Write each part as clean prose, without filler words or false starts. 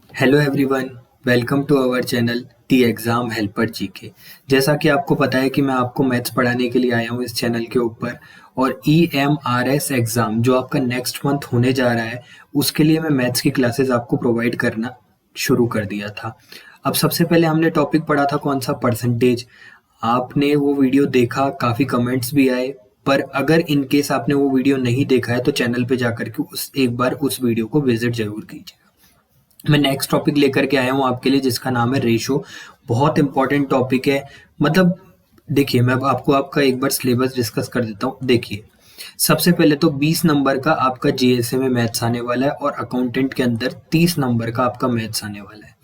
Hello everyone, welcome to our channel the exam helper GK. जैसा कि आपको पता है कि मैं आपको मैथ्स पढ़ाने के लिए आया हूँ इस चैनल के ऊपर। और EMRS एग्ज़ाम जो आपका नेक्स्ट मंथ होने जा रहा है, उसके लिए मैं मैथ्स की क्लासेस आपको प्रोवाइड करना शुरू कर दिया था। अब सबसे पहले हमने टॉपिक पढ़ा था कौन सा, परसेंटेज। आपने वो वीडियो देखा, काफ़ी कमेंट्स भी आए। पर अगर इन केस आपने वो वीडियो नहीं देखा है तो चैनल पे जाकर के उस एक बार उस वीडियो को विजिट ज़रूर कीजिए। मैं नेक्स्ट टॉपिक लेकर के आया हूँ आपके लिए, जिसका नाम है रेशो। बहुत इंपॉर्टेंट टॉपिक है। मतलब देखिए, मैं अब आपको आपका एक बार सिलेबस डिस्कस कर देता हूँ। देखिए, सबसे पहले तो 20 नंबर का आपका जीएसए में मैथ्स आने वाला है और अकाउंटेंट के अंदर 30 नंबर का आपका मैथ्स आने वाला है।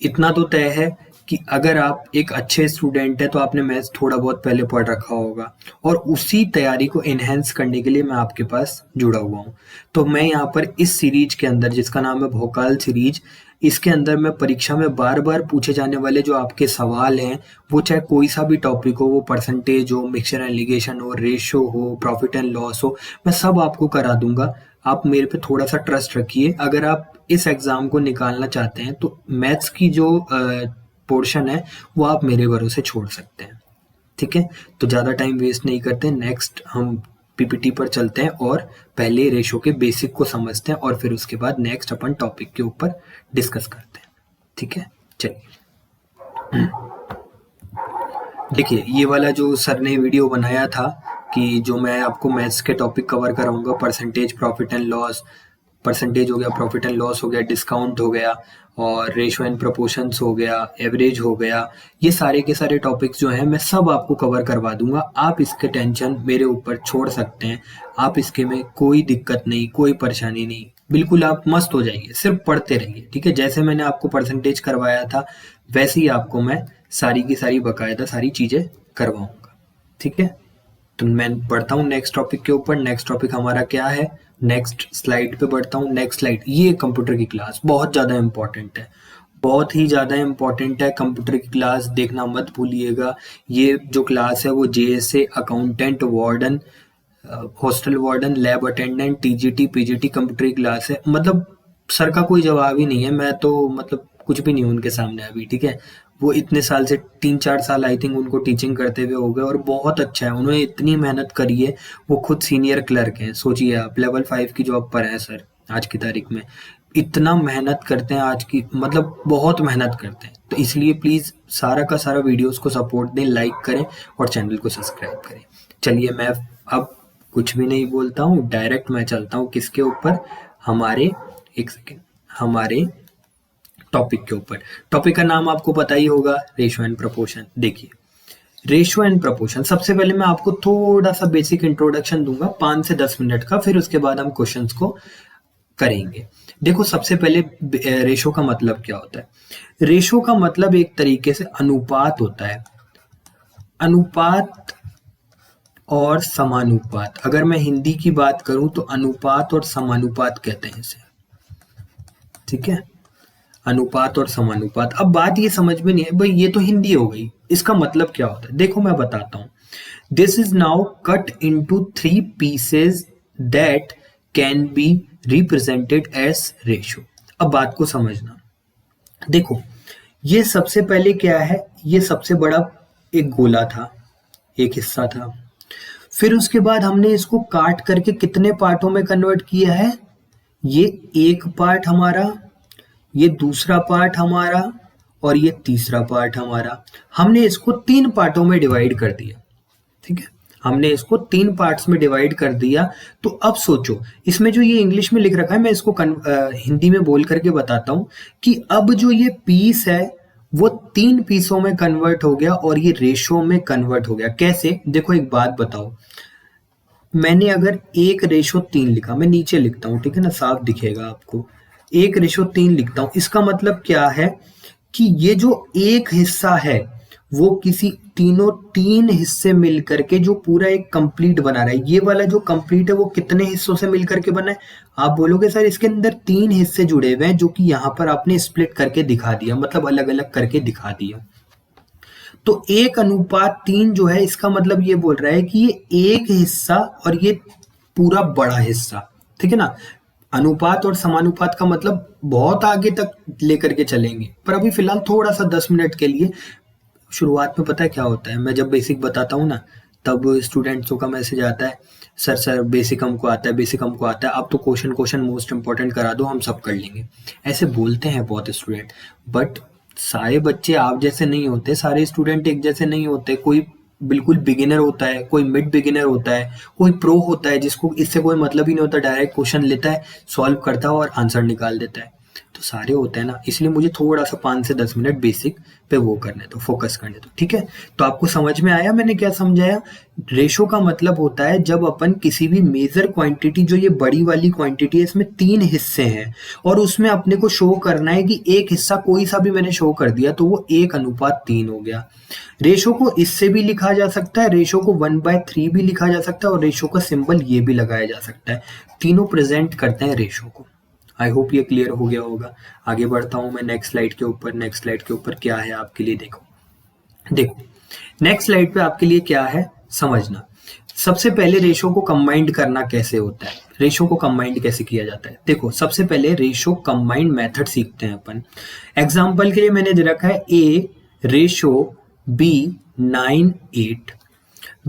इतना तो तय है कि अगर आप एक अच्छे स्टूडेंट हैं तो आपने मैथ्स थोड़ा बहुत पहले पढ़ रखा होगा, और उसी तैयारी को एनहेंस करने के लिए मैं आपके पास जुड़ा हुआ हूँ। तो मैं यहाँ पर इस सीरीज के अंदर, जिसका नाम है भोकाल सीरीज, इसके अंदर मैं परीक्षा में बार बार पूछे जाने वाले जो आपके सवाल हैं, वो चाहे कोई सा भी टॉपिक हो, वो परसेंटेज हो, मिक्सचर एंड लिगेशन हो, रेशो हो, प्रॉफिट एंड लॉस हो, मैं सब आपको करा दूंगा। आप मेरे पे थोड़ा सा ट्रस्ट रखिए। अगर आप इस एग्ज़ाम को निकालना चाहते हैं तो मैथ्स की जो पोर्शन है वो आप मेरे भरोसे छोड़ सकते हैं। ठीक है, तो ज़्यादा टाइम वेस्ट नहीं करते, नेक्स्ट हम पीपीटी पर चलते हैं और पहले रेशो के बेसिक को समझते हैं और फिर उसके बाद नेक्स्ट अपन टॉपिक के ऊपर डिस्कस करते हैं। ठीक है, चलिए। देखिए, ये वाला जो सर ने वीडियो बनाया था कि जो मैं आपको मैथ्स के टॉपिक कवर कराऊंगा, percentage, profit and loss. Percentage हो गया, प्रॉफिट एंड लॉस हो गया, डिस्काउंट हो गया, और रेशो एंड प्रोपोर्शंस हो गया, एवरेज हो गया। ये सारे के सारे टॉपिक्स जो हैं मैं सब आपको कवर करवा दूंगा। आप इसके टेंशन मेरे ऊपर छोड़ सकते हैं। आप इसके में कोई दिक्कत नहीं, कोई परेशानी नहीं, बिल्कुल आप मस्त हो जाइए, सिर्फ पढ़ते रहिए। ठीक है, जैसे मैंने आपको परसेंटेज करवाया था वैसे ही आपको मैं सारी की सारी बकायदा सारी चीज़ें करवाऊंगा। ठीक है, तो मैं बढ़ता हूँ नेक्स्ट टॉपिक के ऊपर। नेक्स्ट टॉपिक हमारा क्या है, नेक्स्ट स्लाइड पे बढ़ता हूँ। नेक्स्ट स्लाइड, ये कंप्यूटर की क्लास बहुत ज़्यादा इंपॉर्टेंट है, बहुत ही ज़्यादा इंपॉर्टेंट है। कंप्यूटर की क्लास देखना मत भूलिएगा। ये जो क्लास है वो JSA, accountant, warden, hostel warden, lab attendant, TGT, PGT computer की क्लास है। मतलब सर का कोई जवाब ही नहीं है, मैं तो मतलब कुछ भी नहीं हूँ उनके सामने अभी। ठीक है, वो इतने साल से 3-4 साल आई थिंक उनको टीचिंग करते हुए हो गए, और बहुत अच्छा है, उन्होंने इतनी मेहनत करी है। वो खुद सीनियर क्लर्क हैं, सोचिए आप, लेवल 5 की जॉब पर हैं सर आज की तारीख में। इतना मेहनत करते हैं आज की, मतलब बहुत मेहनत करते हैं। तो इसलिए प्लीज़ सारा का सारा वीडियोस को सपोर्ट दें, लाइक करें और चैनल को सब्सक्राइब करें। चलिए, मैं अब कुछ भी नहीं बोलता हूँ, डायरेक्ट मैं चलता हूँ किसके ऊपर, हमारे, एक सेकेंड, हमारे टॉपिक के ऊपर। टॉपिक का नाम आपको पता ही होगा, रेशो एंड प्रपोर्शन। देखिए, रेशो एंड प्रपोर्शन, सबसे पहले मैं आपको थोड़ा सा बेसिक इंट्रोडक्शन दूंगा 5 से 10 मिनट का, फिर उसके बाद हम क्वेश्चंस को करेंगे। देखो, सबसे पहले रेशो का मतलब क्या होता है। रेशो का मतलब एक तरीके से अनुपात होता है। अनुपात और समानुपात, अगर मैं हिंदी की बात करूं तो अनुपात और समानुपात कहते हैं इसे। ठीक है, अनुपात और समानुपात। अब बात ये समझ में नहीं है भाई, ये तो हिंदी हो गई, इसका मतलब क्या होता है। देखो मैं बताता हूं। This is now cut into 3 pieces that can be represented as ratio. अब बात को समझना। देखो, ये सबसे पहले क्या है, ये सबसे बड़ा एक गोला था, एक हिस्सा था। फिर उसके बाद हमने इसको काट करके कितने पार्टों में कन्वर्ट किया है, ये एक पार्ट हमारा, ये दूसरा पार्ट हमारा, और ये तीसरा पार्ट हमारा। हमने इसको 3 पार्टों में डिवाइड कर दिया। ठीक है, हमने इसको 3 पार्ट्स में डिवाइड कर दिया। तो अब सोचो, इसमें जो ये इंग्लिश में लिख रखा है, मैं इसको हिंदी में बोल करके बताता हूं कि अब जो ये पीस है वो 3 पीसों में कन्वर्ट हो गया और ये रेशो में कन्वर्ट हो गया। कैसे, देखो एक बात बताओ, मैंने अगर 1:3 लिखा, मैं नीचे लिखता हूँ, ठीक है ना, साफ दिखेगा आपको। 1:3 लिखता हूँ, इसका मतलब क्या है कि ये जो एक हिस्सा है वो किसी तीनों 3 हिस्से मिल करके जो पूरा एक कंप्लीट बना रहा है। ये वाला जो कंप्लीट है वो कितने हिस्सों से मिल करके बना है। आप बोलोगे सर इसके अंदर 3 हिस्से जुड़े हुए हैं, जो कि यहाँ पर आपने स्प्लिट करके दिखा दिया, मतलब अलग अलग करके दिखा दिया। तो 1:3 जो है, इसका मतलब ये बोल रहा है कि ये एक हिस्सा और ये पूरा बड़ा हिस्सा, ठीक है ना। अनुपात और समानुपात का मतलब बहुत आगे तक लेकर के चलेंगे, पर अभी फिलहाल थोड़ा सा 10 मिनट के लिए शुरुआत में पता है क्या होता है, मैं जब बेसिक बताता हूँ ना तब स्टूडेंट्सों का मैसेज आता है, सर बेसिक हमको आता है, बेसिक हमको आता है, अब तो क्वेश्चन मोस्ट इंपॉर्टेंट करा दो, हम सब कर लेंगे। ऐसे बोलते हैं बहुत स्टूडेंट, बट सारे बच्चे आप जैसे नहीं होते, सारे स्टूडेंट एक जैसे नहीं होते। कोई बिल्कुल बिगिनर होता है, कोई मिड बिगिनर होता है, कोई प्रो होता है जिसको इससे कोई मतलब ही नहीं होता, डायरेक्ट क्वेश्चन लेता है, सॉल्व करता है और आंसर निकाल देता है। तो सारे होते हैं ना, इसलिए मुझे थोड़ा सा 5 से 10 मिनट बेसिक पे वो करने दो, फोकस करने दो, ठीक है। तो आपको समझ में आया मैंने क्या समझाया? रेशो का मतलब होता है जब अपन किसी भी मेजर क्वांटिटी, जो ये बड़ी वाली क्वांटिटी है, इसमें 3 हिस्से हैं और उसमें अपने को शो करना है कि एक हिस्सा कोई सा भी मैंने शो कर दिया तो वो 1:3 हो गया। रेशो को इससे भी लिखा जा सकता है, रेशो को 1/3 भी लिखा जा सकता है और रेशो का सिंबल ये भी लगाया जा सकता है। तीनों प्रेजेंट करते हैं रेशो को। आई होप ये क्लियर हो गया होगा। आगे बढ़ता हूं मैं नेक्स्ट स्लाइड के ऊपर। नेक्स्ट स्लाइड के ऊपर क्या है आपके लिए, देखो नेक्स्ट स्लाइड पे आपके लिए क्या है समझना। सबसे पहले रेशो को कंबाइंड करना कैसे होता है, रेशो को कंबाइंड कैसे किया जाता है। देखो सबसे पहले रेशो कंबाइंड मेथड सीखते हैं अपन। एग्जांपल के लिए मैंने दे रखा है A रेशो B 9:8,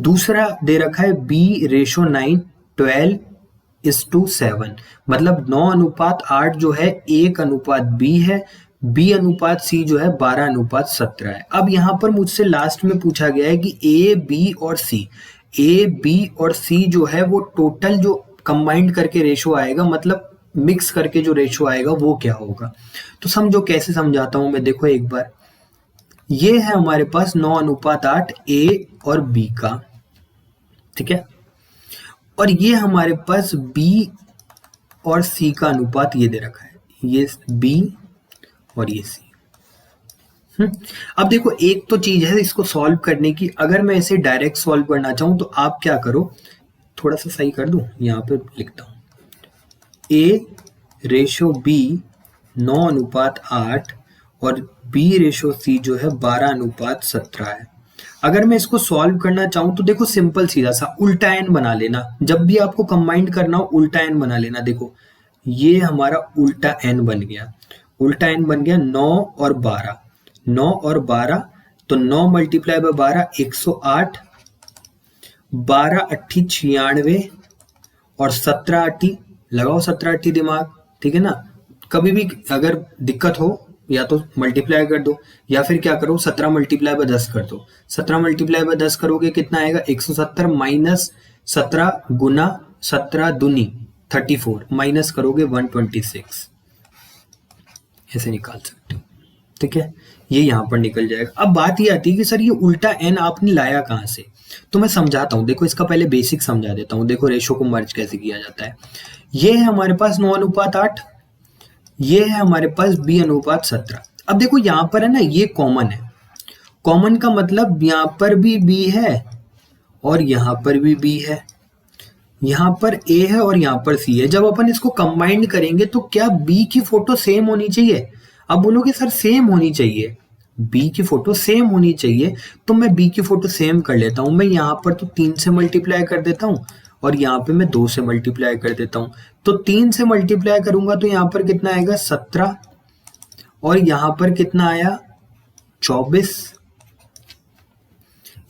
दूसरा दे रखा है B रेशो 9 12:7, मतलब 9:8 जो है 1:B है, B/C जो है 12:17 है। अब यहाँ पर मुझसे लास्ट में पूछा गया है कि A, B और C जो है वो टोटल जो कंबाइंड करके रेशो आएगा, मतलब मिक्स करके जो रेशो आएगा वो क्या होगा। तो समझो कैसे समझाता हूं मैं, देखो एक बार, ये है हमारे पास 9:8 A और B का, ठीक है, और ये हमारे पास B और C का अनुपात ये दे रखा है, ये B और ये C। अब देखो एक तो चीज है इसको सॉल्व करने की, अगर मैं इसे डायरेक्ट सॉल्व करना चाहूं तो आप क्या करो, थोड़ा सा सही कर दूं, यहां पे लिखता हूं A रेशो B 9:8 और B रेशो C जो है 12:17 है। अगर मैं इसको सॉल्व करना चाहूं तो देखो सिंपल सीधा सा उल्टा एन बना लेना, जब भी आपको कंबाइंड करना हो उल्टा एन बना लेना। देखो ये हमारा उल्टा एन बन गया, उल्टा एन बन गया 9 और 12, 9 और 12, तो 9 मल्टीप्लाई बाय 12 108, 12 अट्ठी 96 और 17 अट्ठी, लगाओ 17 अट्ठी दिमाग, ठीक है ना। कभी भी अगर दिक्कत हो या तो मल्टीप्लाई कर दो या फिर क्या करो 17 मल्टीप्लाई बाय 10 कर दो। 17 मल्टीप्लाई बाय 10 करोगे कितना आएगा 170 माइनस 17 गुना 17 दूनी 34 माइनस करोगे 126, ऐसे निकाल सकते हो, ठीक है। ये यहां पर निकल जाएगा। अब बात ये आती है कि सर ये उल्टा एन आपने लाया कहां से, तो मैं समझाता हूं। देखो इसका पहले बेसिक समझा देता हूं। देखो रेशो को मर्ज कैसे किया जाता है। ये है हमारे पास 9:8, ये है हमारे पास B/17। अब देखो यहां पर है ना, ये कॉमन है, कॉमन का मतलब यहां पर भी B है और यहां पर भी B है, यहां पर A है और यहां पर C है। जब अपन इसको कंबाइंड करेंगे तो क्या B की फोटो सेम होनी चाहिए? अब बोलोगे सर सेम होनी चाहिए, B की फोटो सेम होनी चाहिए, तो मैं B की फोटो सेम कर लेता हूं। मैं यहाँ पर तो 3 से मल्टीप्लाई कर देता हूँ और यहाँ पे मैं 2 से मल्टीप्लाई कर देता हूँ। तो 3 से मल्टीप्लाई करूंगा तो यहाँ पर कितना आएगा 17 और यहाँ पर कितना आया 24,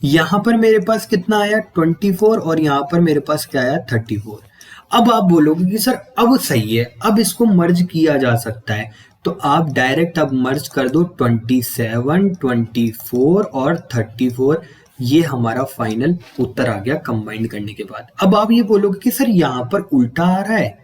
यहाँ पर मेरे पास कितना आया 24 और यहाँ पर मेरे पास क्या आया 34। अब आप बोलोगे कि सर अब सही है, अब इसको मर्ज किया जा सकता है, तो आप डायरेक्ट अब मर्ज कर दो 27, 24 और 34, ये हमारा फाइनल उत्तर आ गया कंबाइंड करने के बाद। अब आप ये बोलोगे कि सर यहाँ पर उल्टा आ रहा है,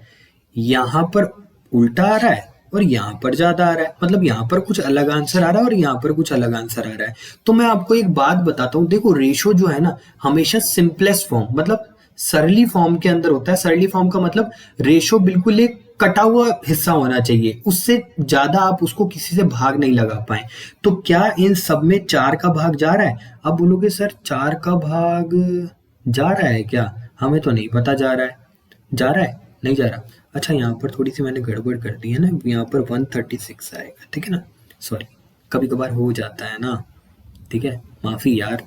यहाँ पर उल्टा आ रहा है और यहाँ पर ज्यादा आ रहा है, मतलब यहाँ पर कुछ अलग आंसर आ रहा है और यहाँ पर कुछ अलग आंसर आ रहा है। तो मैं आपको एक बात बताता हूँ, देखो रेशो जो है ना हमेशा सिंपलेस्ट फॉर्म, मतलब सरली फॉर्म के अंदर होता है। सरली फॉर्म का मतलब रेशो बिल्कुल एक कटा हुआ हिस्सा होना चाहिए, उससे ज्यादा आप उसको किसी से भाग नहीं लगा पाए। तो क्या इन सब में 4 का भाग जा रहा है? अब बोलोगे सर 4 का भाग जा रहा है क्या? हमें तो नहीं पता जा रहा है, जा रहा है नहीं जा रहा। अच्छा यहाँ पर थोड़ी सी मैंने गड़बड़ कर दी है ना, यहाँ पर 136 आएगा, ठीक है ना, सॉरी कभी कभार हो जाता है ना, ठीक है, माफी यार,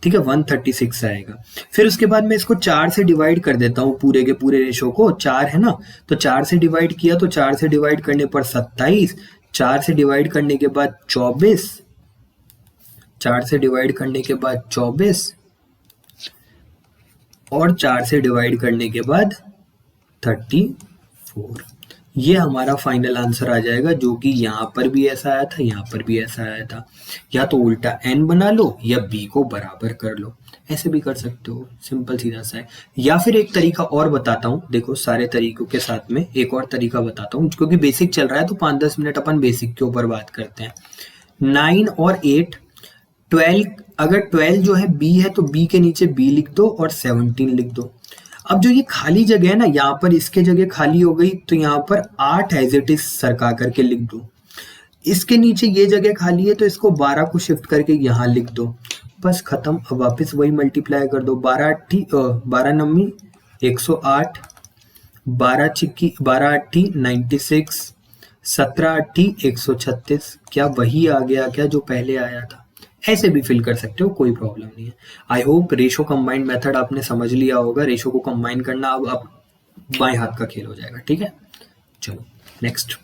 ठीक है 136 आएगा। फिर उसके बाद मैं इसको 4 से डिवाइड कर देता हूँ, पूरे के पूरे रेशो को, 4 है ना, तो 4 से डिवाइड किया तो 4 से डिवाइड करने पर 27, 4 से डिवाइड करने के बाद 24, 4 से डिवाइड करने के बाद 24 और 4 से डिवाइड करने के बाद 34। ये हमारा फाइनल आंसर आ जाएगा, जो कि यहाँ पर भी ऐसा आया था, यहाँ पर भी ऐसा आया था। या तो उल्टा n बना लो या b को बराबर कर लो, ऐसे भी कर सकते हो, सिंपल सीधा सा है। या फिर एक तरीका और बताता हूँ, देखो सारे तरीकों के साथ में एक और तरीका बताता हूँ, क्योंकि बेसिक चल रहा है तो 5-10 मिनट अपन बेसिक के ऊपर बात करते हैं। 9 और 8, 12, अगर 12 जो है b है तो b के नीचे b लिख दो और 17 लिख दो। अब जो ये खाली जगह है ना, यहाँ पर इसके जगह खाली हो गई तो यहाँ पर 8 एज इट इज सरका करके लिख दो। इसके नीचे ये जगह खाली है तो इसको 12 को शिफ्ट करके यहाँ लिख दो, बस खत्म। अब वापस वही मल्टीप्लाई कर दो, 12 नम्मी 108, 12 8 96, 17 8 136। क्या वही आ गया क्या जो पहले आया था? ऐसे भी फिल कर सकते हो, कोई प्रॉब्लम नहीं है। I hope ratio combined method आपने समझ लिया होगा। रेशो को कंबाइन करना अब बाएं हाथ का खेल हो जाएगा, ठीक है। चलो नेक्स्ट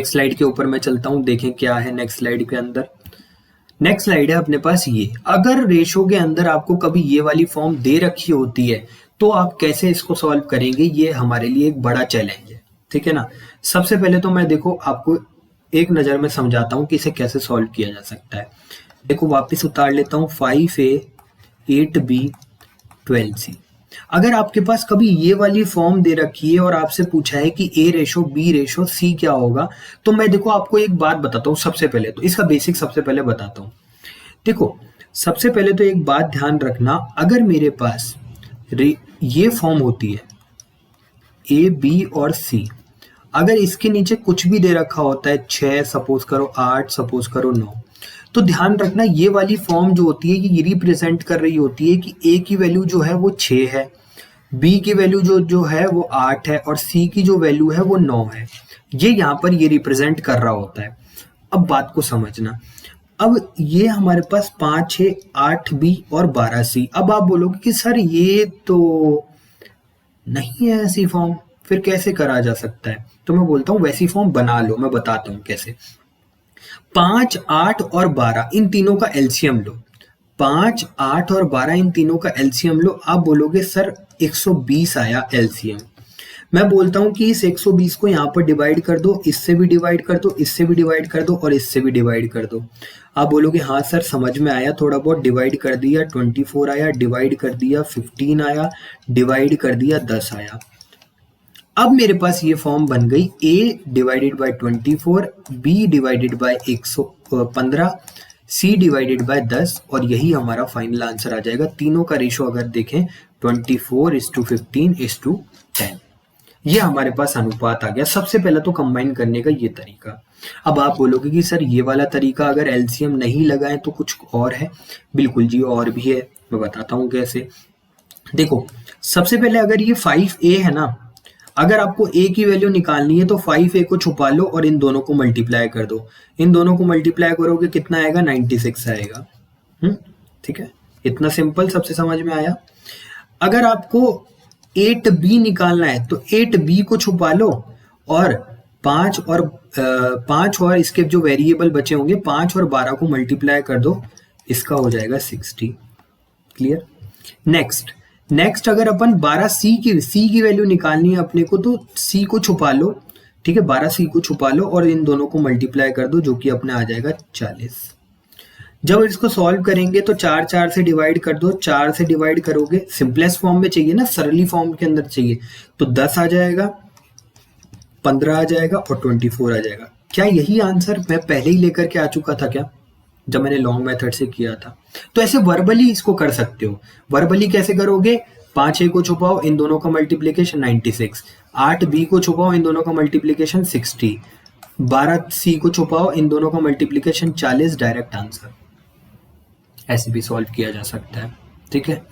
स्लाइड के ऊपर मैं चलता हूं, देखें क्या है नेक्स्ट स्लाइड के अंदर। नेक्स्ट स्लाइड है अपने पास ये, अगर रेशो के अंदर आपको कभी ये वाली फॉर्म दे रखी होती है तो आप कैसे इसको सॉल्व करेंगे, ये हमारे लिए एक बड़ा चैलेंज है, ठीक है ना। सबसे पहले तो मैं देखो आपको एक नजर में समझाता हूं कि इसे कैसे सॉल्व किया जा सकता है। देखो वापस उतार लेता हूं, 5a 8b 12c। अगर आपके पास कभी ये वाली फॉर्म दे रखी है और आपसे पूछा है कि a ratio b ratio c क्या होगा, तो मैं देखो आपको एक बात बताता हूँ। सबसे पहले तो इसका बेसिक सबसे पहले बताता हूँ। देखो सबसे पहले तो एक बात ध्यान रखना, अगर मेरे पास ये फॉर्म होती है a b और c, अगर इसके नीचे कुछ भी दे रखा होता है, 6 सपोज करो, 8 सपोज करो, 9, तो ध्यान रखना ये वाली फॉर्म जो होती है ये रिप्रेजेंट कर रही होती है कि a की वैल्यू जो है वो 6 है, b की वैल्यू जो है वो 8 है और c की जो वैल्यू है वो 9 है। ये यहाँ पर ये रिप्रेजेंट कर रहा होता है। अब बात को समझना, अब ये हमारे पास 5 6 8b और 12c। अब आप बोलोगे कि सर ये तो नहीं है ऐसी फॉर्म, फिर कैसे करा जा सकता है? तो मैं बोलता हूँ वैसी फॉर्म बना लो, मैं बताता हूँ कैसे। 5 8 और 12 इन तीनों का एलसीएम लो, 5 8 और 12 इन तीनों का एलसीएम लो। आप बोलोगे सर 120 आया एलसीएम। मैं बोलता हूं कि इस 120 को यहाँ पर डिवाइड कर दो, इससे भी डिवाइड कर दो, इससे भी डिवाइड कर दो और इससे भी डिवाइड कर दो। आप बोलोगे हाँ सर समझ में आया, थोड़ा बहुत डिवाइड कर दिया, 24 आया, डिवाइड कर दिया 15 आया, डिवाइड कर दिया 10 आया। अब मेरे पास ये फॉर्म बन गई a divided by 24, b divided by 115, c divided by 10 और यही हमारा फाइनल आंसर आ जाएगा। तीनों का रेशो अगर देखें 24:15:10, ये हमारे पास अनुपात आ गया। सबसे पहले तो कंबाइन करने का ये तरीका। अब आप बोलोगे कि सर ये वाला तरीका अगर एलसीएम नहीं लगाएं तो कुछ और है। बिल्कुल जी और भी है, मैं बताता हूँ कैसे। देखो सबसे पहले अगर ये 5a है ना, अगर आपको a की वैल्यू निकालनी है तो 5a को छुपा लो और इन दोनों को मल्टीप्लाई कर दो। इन दोनों को मल्टीप्लाई करोगे कितना आएगा? 96 आएगा। ठीक है, इतना सिंपल, सबसे समझ में आया। अगर आपको 8b निकालना है तो 8b को छुपा लो और 5 और इसके जो वेरिएबल बचे होंगे 5 और 12 को मल्टीप्लाई कर दो, इसका हो जाएगा 60। क्लियर। नेक्स्ट अगर अपन 12c की वैल्यू निकालनी है अपने को तो c को छुपा लो, ठीक है, 12c को छुपा लो और इन दोनों को मल्टीप्लाई कर दो, जो कि अपने आ जाएगा 40। जब इसको सॉल्व करेंगे तो 4 से डिवाइड कर दो, 4 से डिवाइड करोगे, सिंपलेस्ट फॉर्म में चाहिए ना, सरली फॉर्म के अंदर चाहिए, तो 10 आ जाएगा, 15 आ जाएगा और 24 आ जाएगा। क्या यही आंसर मैं पहले ही लेकर के आ चुका था क्या, जब मैंने लॉन्ग मेथड से किया था? तो ऐसे वर्बली इसको कर सकते हो। वर्बली कैसे करोगे? 5a को छुपाओ, इन दोनों का मल्टीप्लीकेशन 96, 8b को छुपाओ, इन दोनों का मल्टीप्लीकेशन 60, 12c को छुपाओ, इन दोनों का मल्टीप्लीकेशन 40, डायरेक्ट आंसर। ऐसे भी सॉल्व किया जा सकता है, ठीक है।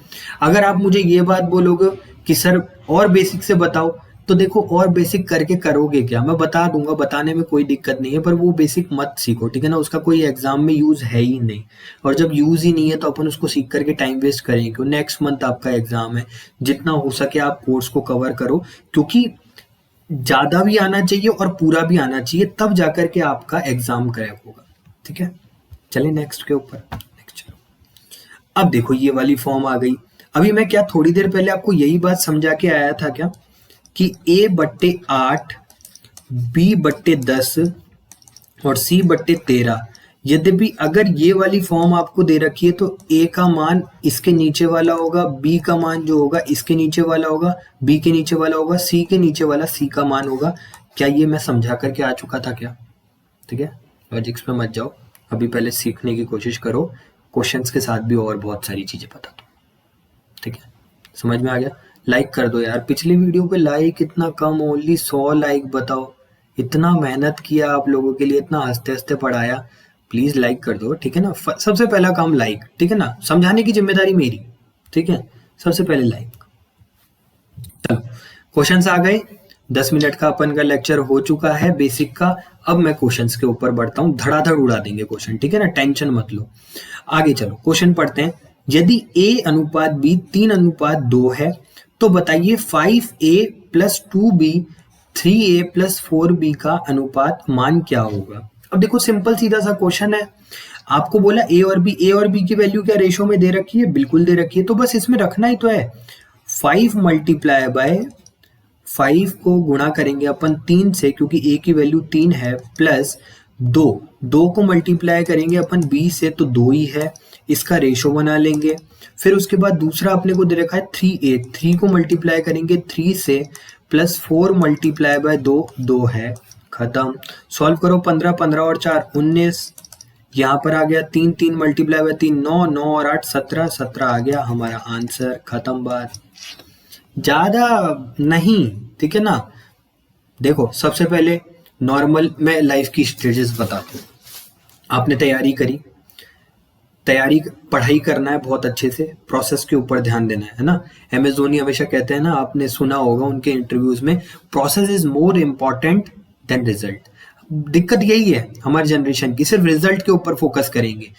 अगर आप मुझे ये बात बोलोगे कि सर और बेसिक से बताओ तो देखो और बेसिक करके करोगे क्या, मैं बता दूंगा, बताने में कोई दिक्कत नहीं है, पर वो बेसिक मत सीखो, ठीक है ना, उसका कोई एग्जाम में यूज है ही नहीं। और जब यूज ही नहीं है तो अपन उसको सीख करके टाइम वेस्ट करेंगे क्यों। नेक्स्ट मंथ आपका एग्जाम है, जितना हो सके आप कोर्स को कवर करो, क्योंकि ज्यादा भी आना चाहिए और पूरा भी आना चाहिए, तब जाकर के आपका एग्जाम क्रैक होगा, ठीक है। चलिए नेक्स्ट के ऊपर, नेक्स्ट चलो। अब देखो ये वाली फॉर्म आ गई। अभी मैं क्या थोड़ी देर पहले आपको यही बात समझा के आया था क्या, कि a/8 b/10 और c/13, यद्यपि अगर ये वाली फॉर्म आपको दे रखी है तो a का मान इसके नीचे वाला होगा, b का मान जो होगा इसके नीचे वाला होगा, b के नीचे वाला होगा, c के नीचे वाला c का मान होगा। क्या ये मैं समझा करके आ चुका था क्या, ठीक है। लॉजिक्स पे मत जाओ, अभी पहले सीखने की कोशिश करो, क्वेश्चंस के साथ भी और बहुत सारी चीजें बता दो, ठीक है। समझ में आ गया। लाइक कर दो यार, पिछली वीडियो पे लाइक इतना कम, ओनली 100 लाइक, बताओ। इतना मेहनत किया आप लोगों के लिए, इतना हंसते हंसते पढ़ाया, प्लीज लाइक कर दो, ठीक है ना। सबसे पहला काम लाइक, ठीक है ना, समझाने की जिम्मेदारी मेरी, ठीक है। सबसे पहले लाइक। चलो क्वेश्चंस आ गए, 10 मिनट का अपन का लेक्चर हो चुका है बेसिक का। अब मैं क्वेश्चंस के ऊपर बढ़ता हूँ, धड़ाधड़ उड़ा देंगे क्वेश्चन, ठीक है ना, टेंशन मत लो। आगे चलो क्वेश्चन पढ़ते हैं। यदि a/b 3/2 है तो बताइए 5a + 2b 3a + 4b का अनुपात मान क्या होगा। अब देखो सिंपल सीधा सा क्वेश्चन है, आपको बोला a और b की वैल्यू क्या रेशो में दे रखी है, बिल्कुल दे रखी है, तो बस इसमें रखना ही तो है। 5 × 5 को गुणा करेंगे अपन 3 से, क्योंकि a की वैल्यू 3 है, प्लस 2 को मल्टीप्लाई करेंगे अपन b से, तो 2 ही है, इसका रेशो बना लेंगे। फिर उसके बाद दूसरा अपने को दे रखा है 3a, 3 को मल्टीप्लाई करेंगे 3 से, प्लस 4 × 2 है, खत्म। सॉल्व करो, 15 15 और 4 19, यहाँ पर आ गया 3 3 × 3 9 9 और 8 17 17 आ गया हमारा आंसर, खत्म बात, ज्यादा नहीं, ठीक है ना। देखो सबसे पहले नॉर्मल मैं लाइफ की स्टेजेस बताता हूँ। आपने तैयारी करी, पढ़ाई करना है बहुत अच्छे से, प्रोसेस के ऊपर ध्यान देना है ना। MS धोनी हमेशा कहते हैं ना, आपने सुना होगा उनके इंटरव्यूज में, process is more important than result. दिक्कत यही है हमारी जनरेशन की, सिर्फ रिजल्ट के ऊपर फोकस करेंगे।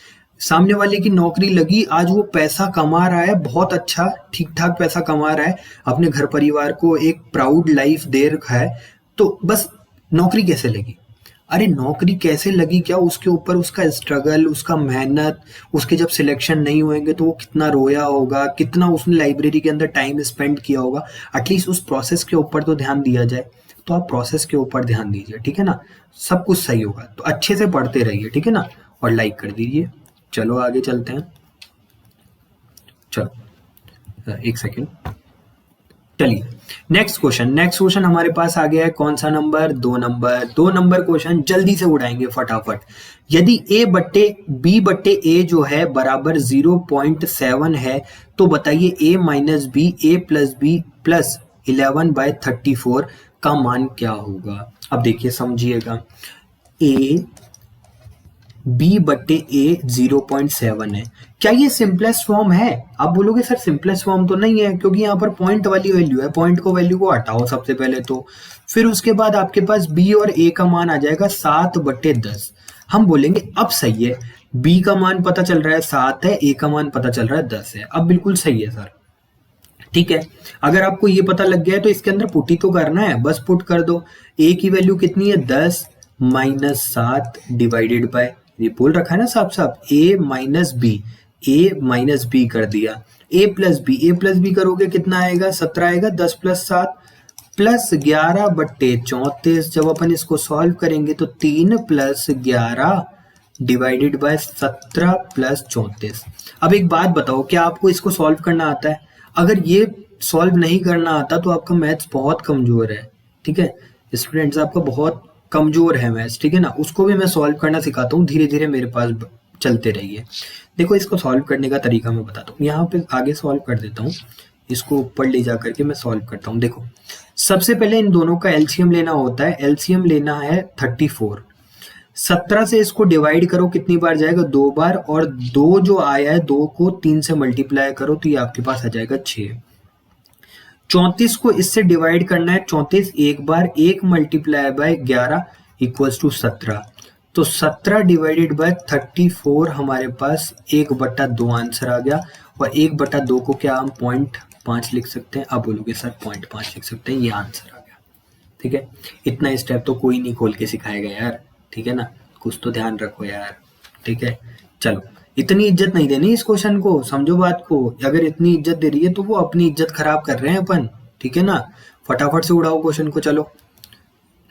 सामने वाले की नौकरी लगी, आज वो पैसा कमा रहा है, बहुत अच्छा ठीक ठाक पैसा कमा रहा है, अपने घर परिवार को एक प्राउड लाइफ दे रखा है, तो बस नौकरी कैसे लगी। अरे नौकरी कैसे लगी क्या, उसके ऊपर उसका स्ट्रगल, उसका मेहनत, उसके जब सिलेक्शन नहीं होंगे तो वो कितना रोया होगा, कितना उसने लाइब्रेरी के अंदर टाइम स्पेंड किया होगा। एटलीस्ट उस प्रोसेस के ऊपर तो ध्यान दिया जाए, तो आप प्रोसेस के ऊपर ध्यान दीजिए, ठीक है ना, सब कुछ सही होगा। तो अच्छे से पढ़ते रहिए, ठीक है ना, और लाइक कर दीजिए। चलो आगे चलते हैं, चलो एक सेकेंड, चलिए नेक्स्ट क्वेश्चन हमारे पास आ गया है, कौन सा नंबर, 2 नंबर क्वेश्चन, जल्दी से उड़ाएंगे फटाफट। यदि a/b/a जो है बराबर 0.7 है तो बताइए a - b a + b + 11/34 का मान क्या होगा। अब देखिए समझिएगा, b/a 0.7 है, क्या ये सिंपलेस्ट फॉर्म है। आप बोलोगे सर सिंपलेस्ट फॉर्म तो नहीं है, क्योंकि यहाँ पर पॉइंट वाली वैल्यू है, पॉइंट को वैल्यू को हटाओ सबसे पहले तो, फिर उसके बाद आपके पास b और a का मान आ जाएगा 7/10। हम बोलेंगे अब सही है, b का मान पता चल रहा है 7 है, a का मान पता चल रहा है 10 है, अब बिल्कुल सही है सर, ठीक है। अगर आपको ये पता लग गया है तो इसके अंदर पुट ही तो करना है, बस पुट कर दो। a की वैल्यू कितनी है 10 - 7 डिवाइडेड बाय, ये बोल रखा है ना साफ साफ, a - b कर दिया, a + b करोगे कितना आएगा 17 आएगा, 10 + 7 + 11/34। जब अपन इसको सॉल्व करेंगे तो 3 + 11 डिवाइडेड बाय 17 + 34। अब एक बात बताओ, क्या आपको इसको सॉल्व करना आता है। अगर ये सॉल्व नहीं करना आता तो आपका मैथ्स बहुत कमजोर है, ठीक है स्टूडेंट्स, आपका बहुत कमजोर है मैथ्स, ठीक है ना। उसको भी मैं सॉल्व करना सिखाता हूँ, धीरे धीरे मेरे पास चलते रहिए। देखो इसको सॉल्व करने का तरीका मैं बताता हूँ, यहाँ पे आगे सॉल्व कर देता हूँ, इसको ऊपर ले जा करके मैं सॉल्व करता हूँ। देखो सबसे पहले इन दोनों का एलसीएम लेना होता है, एलसीएम लेना है 34। 17 से इसको डिवाइड करो, कितनी बार जाएगा 2 बार, और 2 जो आया है 2 को 3 से मल्टीप्लाई करो तो ये आपके पास आ जाएगा 6। 34 को इससे डिवाइड करना है, 34 एक बार, 1 मल्टीप्लाई बाय 11 इक्वल्स टू 17। तो 17 डिवाइडेड बाय 34 हमारे पास 1/2 आंसर आ गया। और 1/2 को क्या हम 0.5 लिख सकते हैं? अब बोलोगे सर 0.5 लिख सकते हैं, ये आंसर आ गया। ठीक है, इतना स्टेप तो कोई नहीं खोल के सिखाएगा यार, ठीक है ना, कुछ तो ध्यान रखो यार। ठीक है, चलो इतनी इज्जत नहीं देनी इस क्वेश्चन को, समझो बात को। अगर इतनी इज्जत दे रही है तो वो अपनी इज्जत खराब कर रहे हैं अपन, ठीक है ना। फटाफट से उड़ाओ क्वेश्चन को। चलो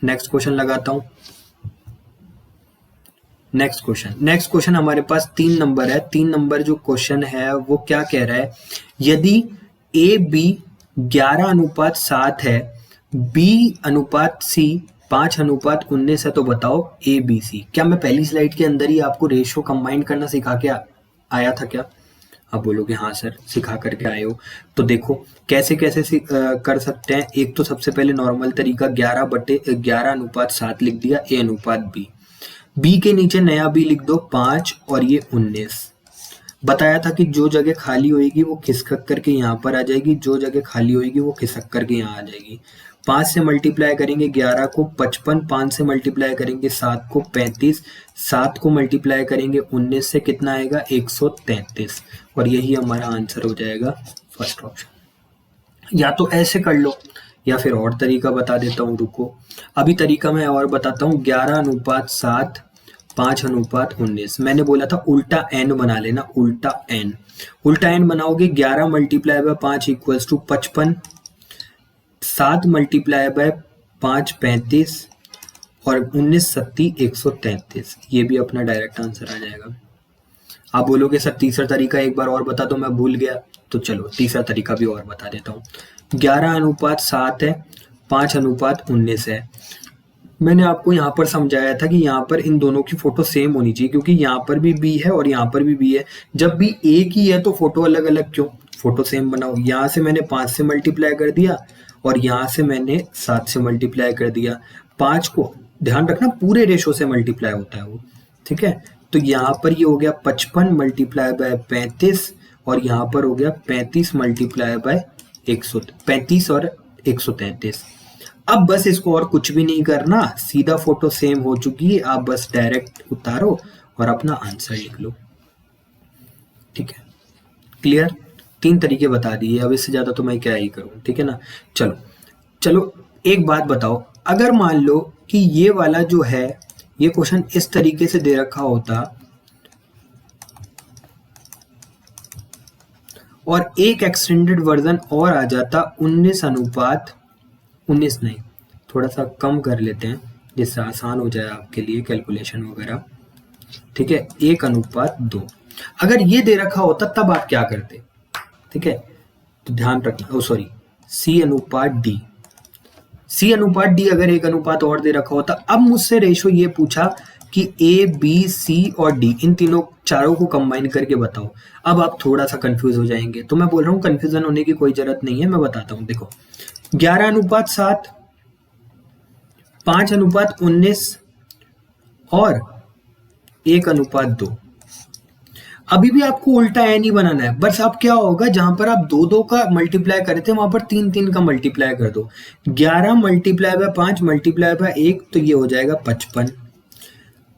नेक्स्ट क्वेश्चन लगाता हूं। नेक्स्ट क्वेश्चन हमारे पास 3 नंबर है। 3 नंबर जो क्वेश्चन है वो क्या कह रहा है, यदि ए बी 11:7 है, बी अनुपात सी 5:19 है, तो बताओ ए बी सी। क्या मैं पहली स्लाइड के अंदर ही आपको रेशियो कंबाइन करना सिखा के आया था क्या? आप बोलोगे हाँ सर सिखा करके आए हो। तो देखो कैसे कैसे कर सकते हैं। एक तो सबसे पहले नॉर्मल तरीका 11/11:7 लिख दिया, ए अनुपात बी। बी के नीचे नया बी लिख दो 5 और ये 19। बताया था कि जो जगह खाली होएगी वो खिसक करके यहाँ पर आ जाएगी, जो जगह खाली होएगी वो खिसक करके यहाँ आ जाएगी। 5 से मल्टीप्लाई करेंगे 11 को 55, 5 से मल्टीप्लाई करेंगे 7 को 35, 7 को मल्टीप्लाई करेंगे 19 से कितना आएगा 133। और यही हमारा आंसर हो जाएगा फर्स्ट ऑप्शन। या तो ऐसे कर लो या फिर और तरीका बता देता हूँ, रुको अभी तरीका मैं और बताता हूँ। 11:7 5:19। मैंने बोला था उल्टा एन बना लेना, उल्टा एन बनाओगे। 11 multiply by 5 equals to 55, 7 multiply by 5 35 और 19 सत्ती 133। ये भी अपना डायरेक्ट आंसर आ जाएगा। आप बोलोगे सर तीसरा तरीका एक बार और बता दो, मैं भूल गया। तो चलो तीसरा तरीका भी और बता देता हूँ। 11:7 है, 5:19 है। मैंने आपको यहाँ पर समझाया था कि यहाँ पर इन दोनों की फोटो सेम होनी चाहिए, क्योंकि यहाँ पर भी बी है और यहाँ पर भी बी है। जब भी एक ही है तो फोटो अलग अलग क्यों, फोटो सेम बनाओ। यहाँ से मैंने 5 से मल्टीप्लाई कर दिया और यहाँ से मैंने 7 से मल्टीप्लाई कर दिया। 5 को ध्यान रखना पूरे रेशो से मल्टीप्लाई होता है वो, ठीक है। तो यहाँ पर ये हो गया 55 मल्टीप्लाई बाय 35 और यहाँ पर हो गया 35 मल्टीप्लाई बाय 135 और 133। अब बस इसको और कुछ भी नहीं करना, सीधा फोटो सेम हो चुकी है। आप बस डायरेक्ट उतारो और अपना आंसर लिख लो, ठीक है। क्लियर? 3 तरीके बता दिए, अब इससे ज्यादा तो मैं क्या ही करूं, ठीक है ना। चलो एक बात बताओ, अगर मान लो कि ये वाला जो है ये क्वेश्चन इस तरीके से दे रखा होता और एक एक्सटेंडेड वर्जन और आ जाता 19:19 नहीं, थोड़ा सा कम कर लेते हैं जिससे आसान हो जाए आपके लिए कैलकुलेशन वगैरह, ठीक है। 1:2 अगर ये दे रखा होता तब आप क्या करते, ठीक है। तो ध्यान रखना, C/D अगर 1 और दे रखा होता। अब मुझसे रेशो ये पूछा कि A, B, C और D इन चारों को कंबाइन करके बताओ। अब आप थोड़ा सा कंफ्यूज हो जाएंगे, तो मैं बोल रहा हूँ कंफ्यूजन होने की कोई जरूरत नहीं है, मैं बताता हूँ। देखो 11:7 5:19 और 1:2। अभी भी आपको उल्टा एन ही बनाना है, बस अब क्या होगा जहां पर आप 2 का मल्टीप्लाई करे थे वहां पर 3 का मल्टीप्लाई कर दो। 11 मल्टीप्लाई बाय 5 मल्टीप्लाई बाय 1 तो ये हो जाएगा 55।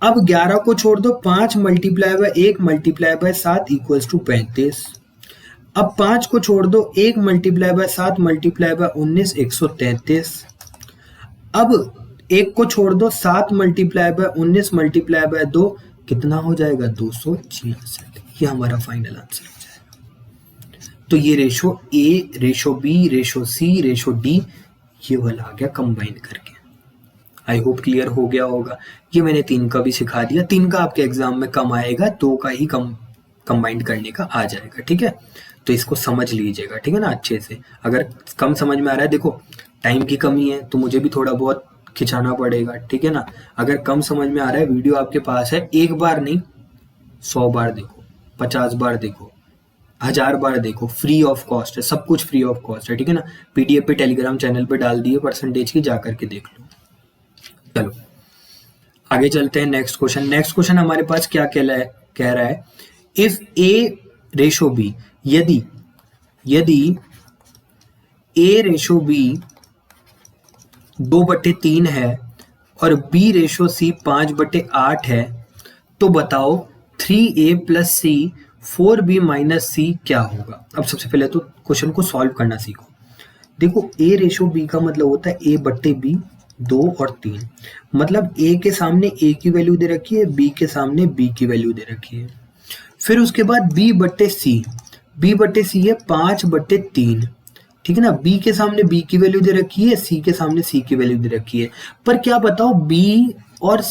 अब 11 को छोड़ दो, 5 multiply by 1 multiply by 7 equals to 35। अब 5 को छोड़ दो, 1 मल्टीप्लाई बाय 7 मल्टीप्लाई बाय 19 133। अब 1 को छोड़ दो, 7 मल्टीप्लाई बाय 19 मल्टीप्लाई बाय 2 कितना हो जाएगा 266। ये हमारा फाइनल आंसर हो जाएगा। तो ये ratio A, ratio B, ratio C, ratio D ये वाला आ गया कंबाइन करके। आई होप क्लियर हो गया होगा। ये मैंने 3 का भी सिखा दिया। 3 का आपके एग्जाम में कम आएगा, 2 का ही कंबाइन करने का आ जाएगा, ठीक है। तो इसको समझ लीजिएगा, ठीक है ना, अच्छे से। अगर कम समझ में आ रहा है, देखो टाइम की कमी है तो मुझे भी थोड़ा बहुत खिंचाना पड़ेगा, ठीक है ना। अगर कम समझ में आ रहा है, वीडियो आपके पास है, एक बार नहीं 100 बार देखो, 50 बार देखो, 1000 बार देखो, फ्री ऑफ कॉस्ट है, सब कुछ फ्री ऑफ कॉस्ट है, ठीक है ना। पीडीएफ पे टेलीग्राम चैनल पे डाल दिए परसेंटेज की, जाकर के देख लो। चलो आगे चलते हैं। नेक्स्ट क्वेश्चन हमारे पास क्या कह रहा है, इफ ए रेशो बी, यदि A रेशो B 2/3 है और B रेशो C 5/8 है, तो बताओ 3A plus C 4B minus C क्या होगा। अब सबसे पहले तो क्वेश्चन को सॉल्व करना सीखो। देखो A रेशो B का मतलब होता है A/B 2 और 3, मतलब A के सामने A की वैल्यू दे रखी है, B के सामने B की वैल्यू दे रखी है। फिर उसके बाद B/C है 5/3, ठीक है ना। B के सामने B की वैल्यू दे रखी है, C के सामने C की वैल्यू दे रखी है। पर क्या बताओ B और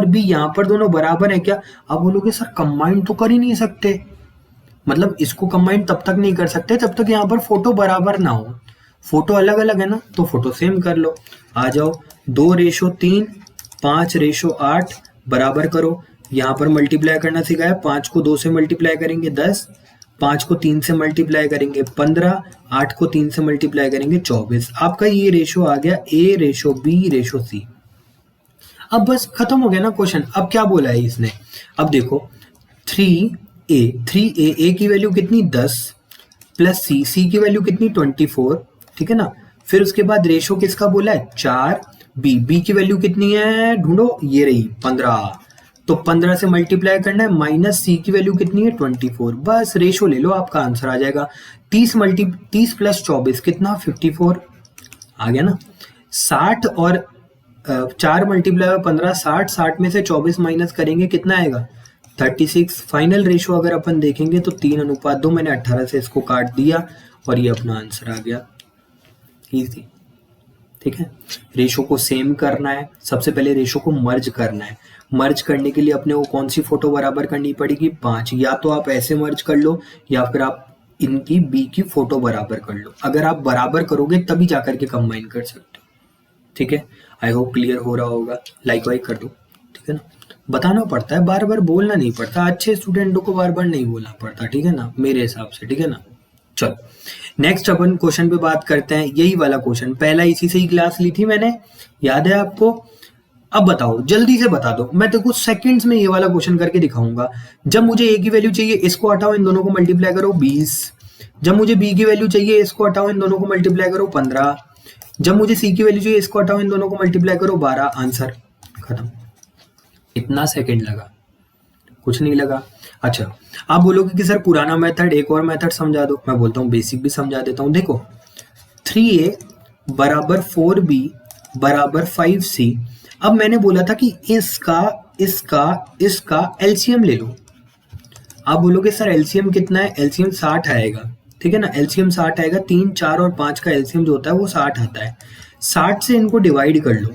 B यहाँ पर दोनों बराबर है क्या। आप बोलोगे सर कंबाइन तो कर ही नहीं सकते, मतलब इसको कंबाइन तब तक नहीं कर सकते जब तक यहाँ पर फोटो बराबर ना हो। फोटो अलग अलग है ना, तो फोटो सेम कर लो। आ जाओ 2:3 5:8 बराबर करो। यहाँ पर मल्टीप्लाई करना सिखाया, 5 को 2 से मल्टीप्लाई करेंगे 10, 5 को 3 से मल्टीप्लाई करेंगे 15, 8 को 3 से मल्टीप्लाई करेंगे 24। आपका ये रेशो आ गया A ratio B ratio C। अब बस खत्म हो गया ना क्वेश्चन। अब क्या बोला है इसने, अब देखो 3A की वैल्यू कितनी 10 प्लस C की वैल्यू कितनी 24, ठीक है ना। फिर उसके बाद रेशो किसका बोला है 4, B की वैल्यू कितनी है ढूंढो, ये रही 15, तो 15 से मल्टीप्लाई करना है, माइनस C की वैल्यू कितनी है 24। बस रेशो ले लो, आपका आंसर आ जाएगा। 30 प्लस 24 कितना 54 आ गया ना। 60 और 4 मल्टीप्लाई 15 60, 60 में से 24 माइनस करेंगे कितना आएगा 36। फाइनल रेशो अगर अपन देखेंगे तो 3:2। मैंने 18 से इसको काट दिया और ये अपना आंसर आ गया। इजी, ठीक है। रेशो को सेम करना है, सबसे पहले रेशो को मर्ज करना है। मर्ज करने के लिए अपने को कौन सी फोटो बराबर करनी पड़ेगी 5। या तो आप ऐसे मर्ज कर लो या फिर आप इनकी B की फोटो बराबर कर लो। अगर आप बराबर करोगे तभी जाकर के कंबाइन कर सकते हो, ठीक है। आई होप क्लियर हो रहा होगा। लाइक वाइक कर दो, ठीक है ना। बताना पड़ता है, बार बार बोलना नहीं पड़ता। अच्छे स्टूडेंटों को बार बार नहीं बोलना पड़ता, ठीक है ना, मेरे हिसाब से, ठीक है ना। चलो नेक्स्ट अपन क्वेश्चन पे बात करते हैं। यही वाला क्वेश्चन पहला इसी से ही क्लास ली थी मैंने, याद है आपको। अब बताओ, जल्दी से बता दो, मैं तेको सेकंड्स में ये वाला क्वेश्चन करके दिखाऊंगा। जब मुझे A की वैल्यू चाहिए, इसको हटाओ, इन दोनों को मल्टीप्लाई करो 20। जब मुझे B की वैल्यू चाहिए, इसको हटाओ, इन दोनों को मल्टीप्लाई करो 15। जब मुझे C की वैल्यू चाहिए, इसको हटाओ, इन दोनों को मल्टीप्लाई करो 12। आंसर खत्म। इतना सेकंड लगा, कुछ नहीं लगा। अच्छा, आप बोलोगे कि सर पुराना मेथड, एक और मेथड समझा दो। मैं बोलता हूँ बेसिक भी समझा देता हूँ। देखो 3A बराबर 4B बराबर 5C। अब मैंने बोला था कि इसका एलसीएम ले लो। आप बोलोगे सर एलसीएम कितना है, एलसीएम 60 आएगा, ठीक है ना। एलसीएम 60 आएगा, 3, 4 और 5 का एलसीएम जो होता है वो 60 आता है। 60 से इनको डिवाइड कर लो,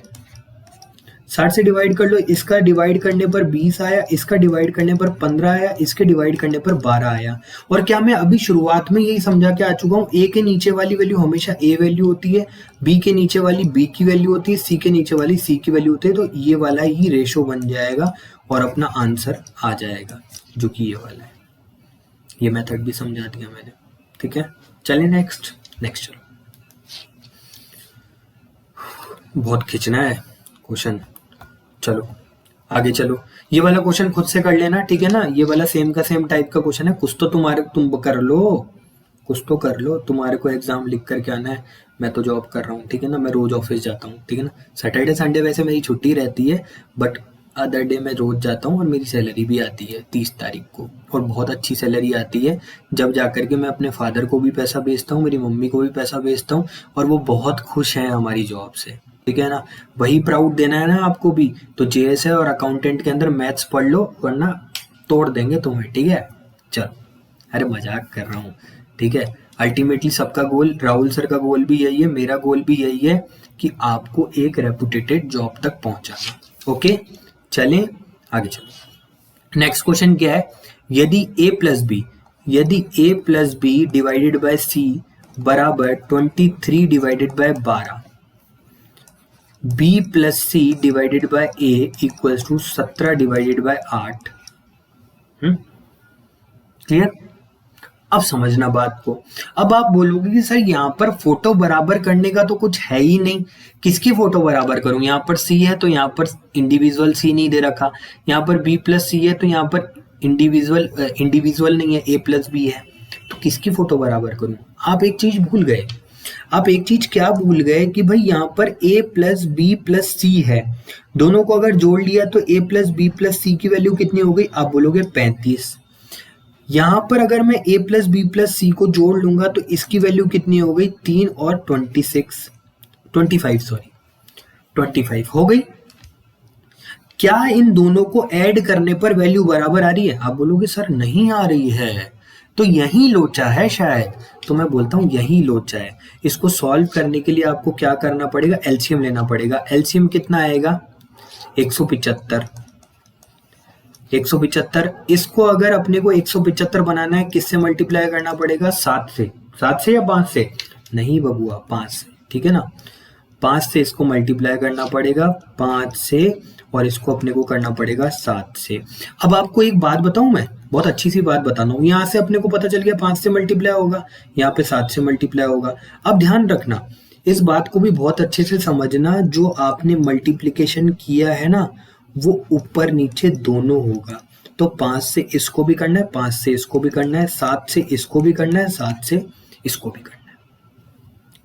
60 से डिवाइड कर लो। इसका डिवाइड करने पर 20 आया, इसका डिवाइड करने पर 15 आया, इसके डिवाइड करने पर 12 आया। और क्या मैं अभी शुरुआत में यही समझा के आ चुका हूँ, A के नीचे वाली वैल्यू हमेशा A वैल्यू होती है, B के नीचे वाली B की वैल्यू होती है, C के नीचे वाली C की वैल्यू होती है। तो ये वाला ही रेशो बन जाएगा और अपना आंसर आ जाएगा, जो कि ये वाला है। ये मेथड भी समझा दिया मैंने, ठीक है। चलिए नेक्स्ट चलो, बहुत खींचना है क्वेश्चन। चलो आगे चलो, ये वाला क्वेश्चन खुद से कर लेना, ठीक है ना। ये वाला सेम का सेम टाइप का क्वेश्चन है। कुछ तो तुम कर लो, कुछ तो कर लो। तुम्हारे को एग्जाम लिख करके आना है। मैं तो जॉब कर रहा हूँ, ठीक है ना। मैं रोज ऑफिस जाता हूँ, ठीक है ना। सैटरडे संडे वैसे मेरी छुट्टी रहती है, बट अदर डे मैं रोज जाता हूँ और मेरी सैलरी भी आती है 30 तारीख को, और बहुत अच्छी सैलरी आती है। जब जाकर के मैं अपने फादर को भी पैसा भेजता हूँ, मेरी मम्मी को भी पैसा भेजता हूँ, और वो बहुत खुश हैं हमारी जॉब से, ठीक है ना। वही प्राउड देना है ना आपको भी। तो जेएस है और अकाउंटेंट के अंदर मैथ्स पढ़ लो, वरना तोड़ देंगे तुम्हें, ठीक है। चलो, अरे मजाक कर रहा हूँ, ठीक है। अल्टीमेटली सबका गोल, राहुल सर का गोल भी यही है, मेरा गोल भी यही है कि आपको एक रेपुटेटेड जॉब तक पहुंचाना। ओके, चलें आगे चलो। नेक्स्ट क्वेश्चन क्या है, यदि a plus B divided by c बराबर 23 divided by 12, b plus C divided by a equals to 17 divided by 8। Clear? अब समझना बात को। अब आप बोलोगे कि सर यहाँ पर फोटो बराबर करने का तो कुछ है ही नहीं, किसकी फोटो बराबर करूं। यहाँ पर C है तो यहाँ पर इंडिविजुअल C नहीं दे रखा, यहाँ पर B प्लस C है तो यहाँ पर इंडिविजुअल नहीं है, A प्लस B है। तो किसकी फोटो बराबर करूं? आप एक चीज भूल गए। आप एक चीज क्या भूल गए कि भाई यहाँ पर a प्लस बी प्लस सी है, दोनों को अगर जोड़ लिया तो a प्लस बी प्लस सी की वैल्यू कितनी हो गई? आप बोलोगे 35। यहाँ पर अगर मैं a प्लस बी प्लस सी को जोड़ लूंगा तो इसकी वैल्यू कितनी हो गई? 3 और 25 सॉरी 25 हो गई। क्या इन दोनों को ऐड करने पर वैल्यू बराबर आ रही है? आप बोलोगे सर नहीं आ रही है। तो यही लोचा है शायद। तो मैं बोलता हूं यही लोचा है। इसको सॉल्व करने के लिए आपको क्या करना पड़ेगा? एलसीएम लेना पड़ेगा। एलसीएम कितना आएगा? 175। 175। इसको अगर अपने को 175 बनाना है किससे मल्टीप्लाई करना पड़ेगा? 7 से। 7 से या 5 से? नहीं बबुआ, 5 से। ठीक है ना, 5 से इसको मल्टीप्लाई करना पड़ेगा 5 से, और इसको अपने को करना पड़ेगा 7 से। अब आपको एक बात बताऊं, मैं बहुत अच्छी सी बात बताना हूं। यहाँ से अपने को पता चल गया 5 से मल्टीप्लाई होगा, यहाँ पे 7 से मल्टीप्लाई होगा। अब ध्यान रखना, इस बात को भी बहुत अच्छे से समझना, जो आपने मल्टीप्लीकेशन किया है ना वो ऊपर नीचे दोनों होगा। तो 5 से इसको भी करना है, 5 से इसको भी करना है, 7 से इसको भी करना है, 7 से इसको भी करना है।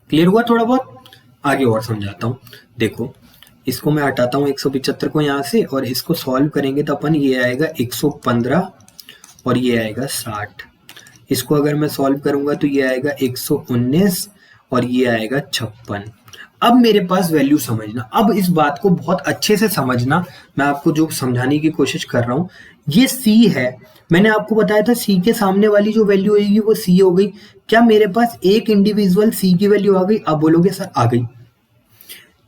क्लियर हुआ? थोड़ा बहुत आगे और समझाता हूँ। देखो, इसको मैं हटाता हूँ 175 को यहाँ से, और इसको सॉल्व करेंगे तो अपन ये आएगा 115 और ये आएगा 60। इसको अगर मैं सॉल्व करूंगा तो ये आएगा 119 और ये आएगा 56। अब मेरे पास वैल्यू समझना, अब इस बात को बहुत अच्छे से समझना। मैं आपको जो समझाने की कोशिश कर रहा हूँ, ये C है। मैंने आपको बताया था C के सामने वाली जो वैल्यू होगी वो C हो गई। क्या मेरे पास एक इंडिविजुअल C की वैल्यू आ गई? आप बोलोगे सर आ गई।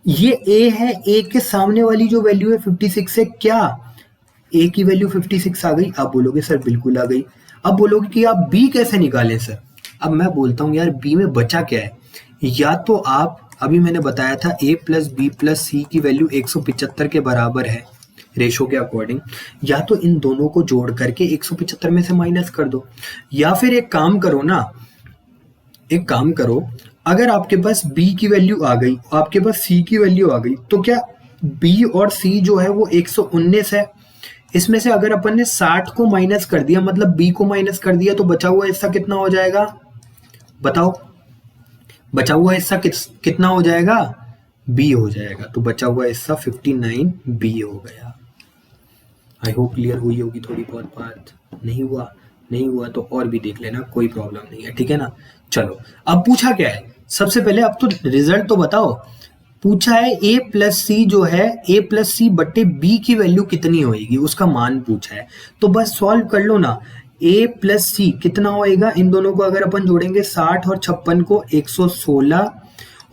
ये A है, A के सामने वाली जो वैल्यू है 56 है, क्या A की वैल्यू 56 आ गई? आप बोलोगे सर बिल्कुल आ गई। अब बोलोगे कि आप B कैसे निकालें सर? अब मैं बोलता हूँ यार B में बचा क्या है? या तो आप, अभी मैंने बताया था A प्लस बी प्लस सी की वैल्यू 175 के बराबर है रेशो के अकॉर्डिंग, या तो इन दोनों को जोड़ करके 175 में से माइनस कर दो, या फिर एक काम करो ना, एक काम करो, अगर आपके पास B की वैल्यू आ गई, आपके पास C की वैल्यू आ गई, तो क्या B और C जो है वो 119 है। इसमें से अगर अपन ने 60 को माइनस कर दिया, मतलब B को माइनस कर दिया, तो बचा हुआ हिस्सा कितना हो जाएगा? बताओ, बचा हुआ हिस्सा कितना हो जाएगा? B हो जाएगा। तो बचा हुआ हिस्सा 59 B हो गया। आई होप क्लियर हुई होगी थोड़ी बहुत बात। नहीं हुआ? नहीं हुआ तो और भी देख लेना, कोई प्रॉब्लम नहीं है। ठीक है ना। चलो, अब पूछा क्या है सबसे पहले, अब तो रिजल्ट तो बताओ। पूछा है A प्लस सी जो है, A प्लस सी बट्टे B की वैल्यू कितनी होगी, उसका मान पूछा है। तो बस सॉल्व कर लो ना। A प्लस सी कितना होएगा? इन दोनों को अगर अपन जोड़ेंगे 60 और 56 को 116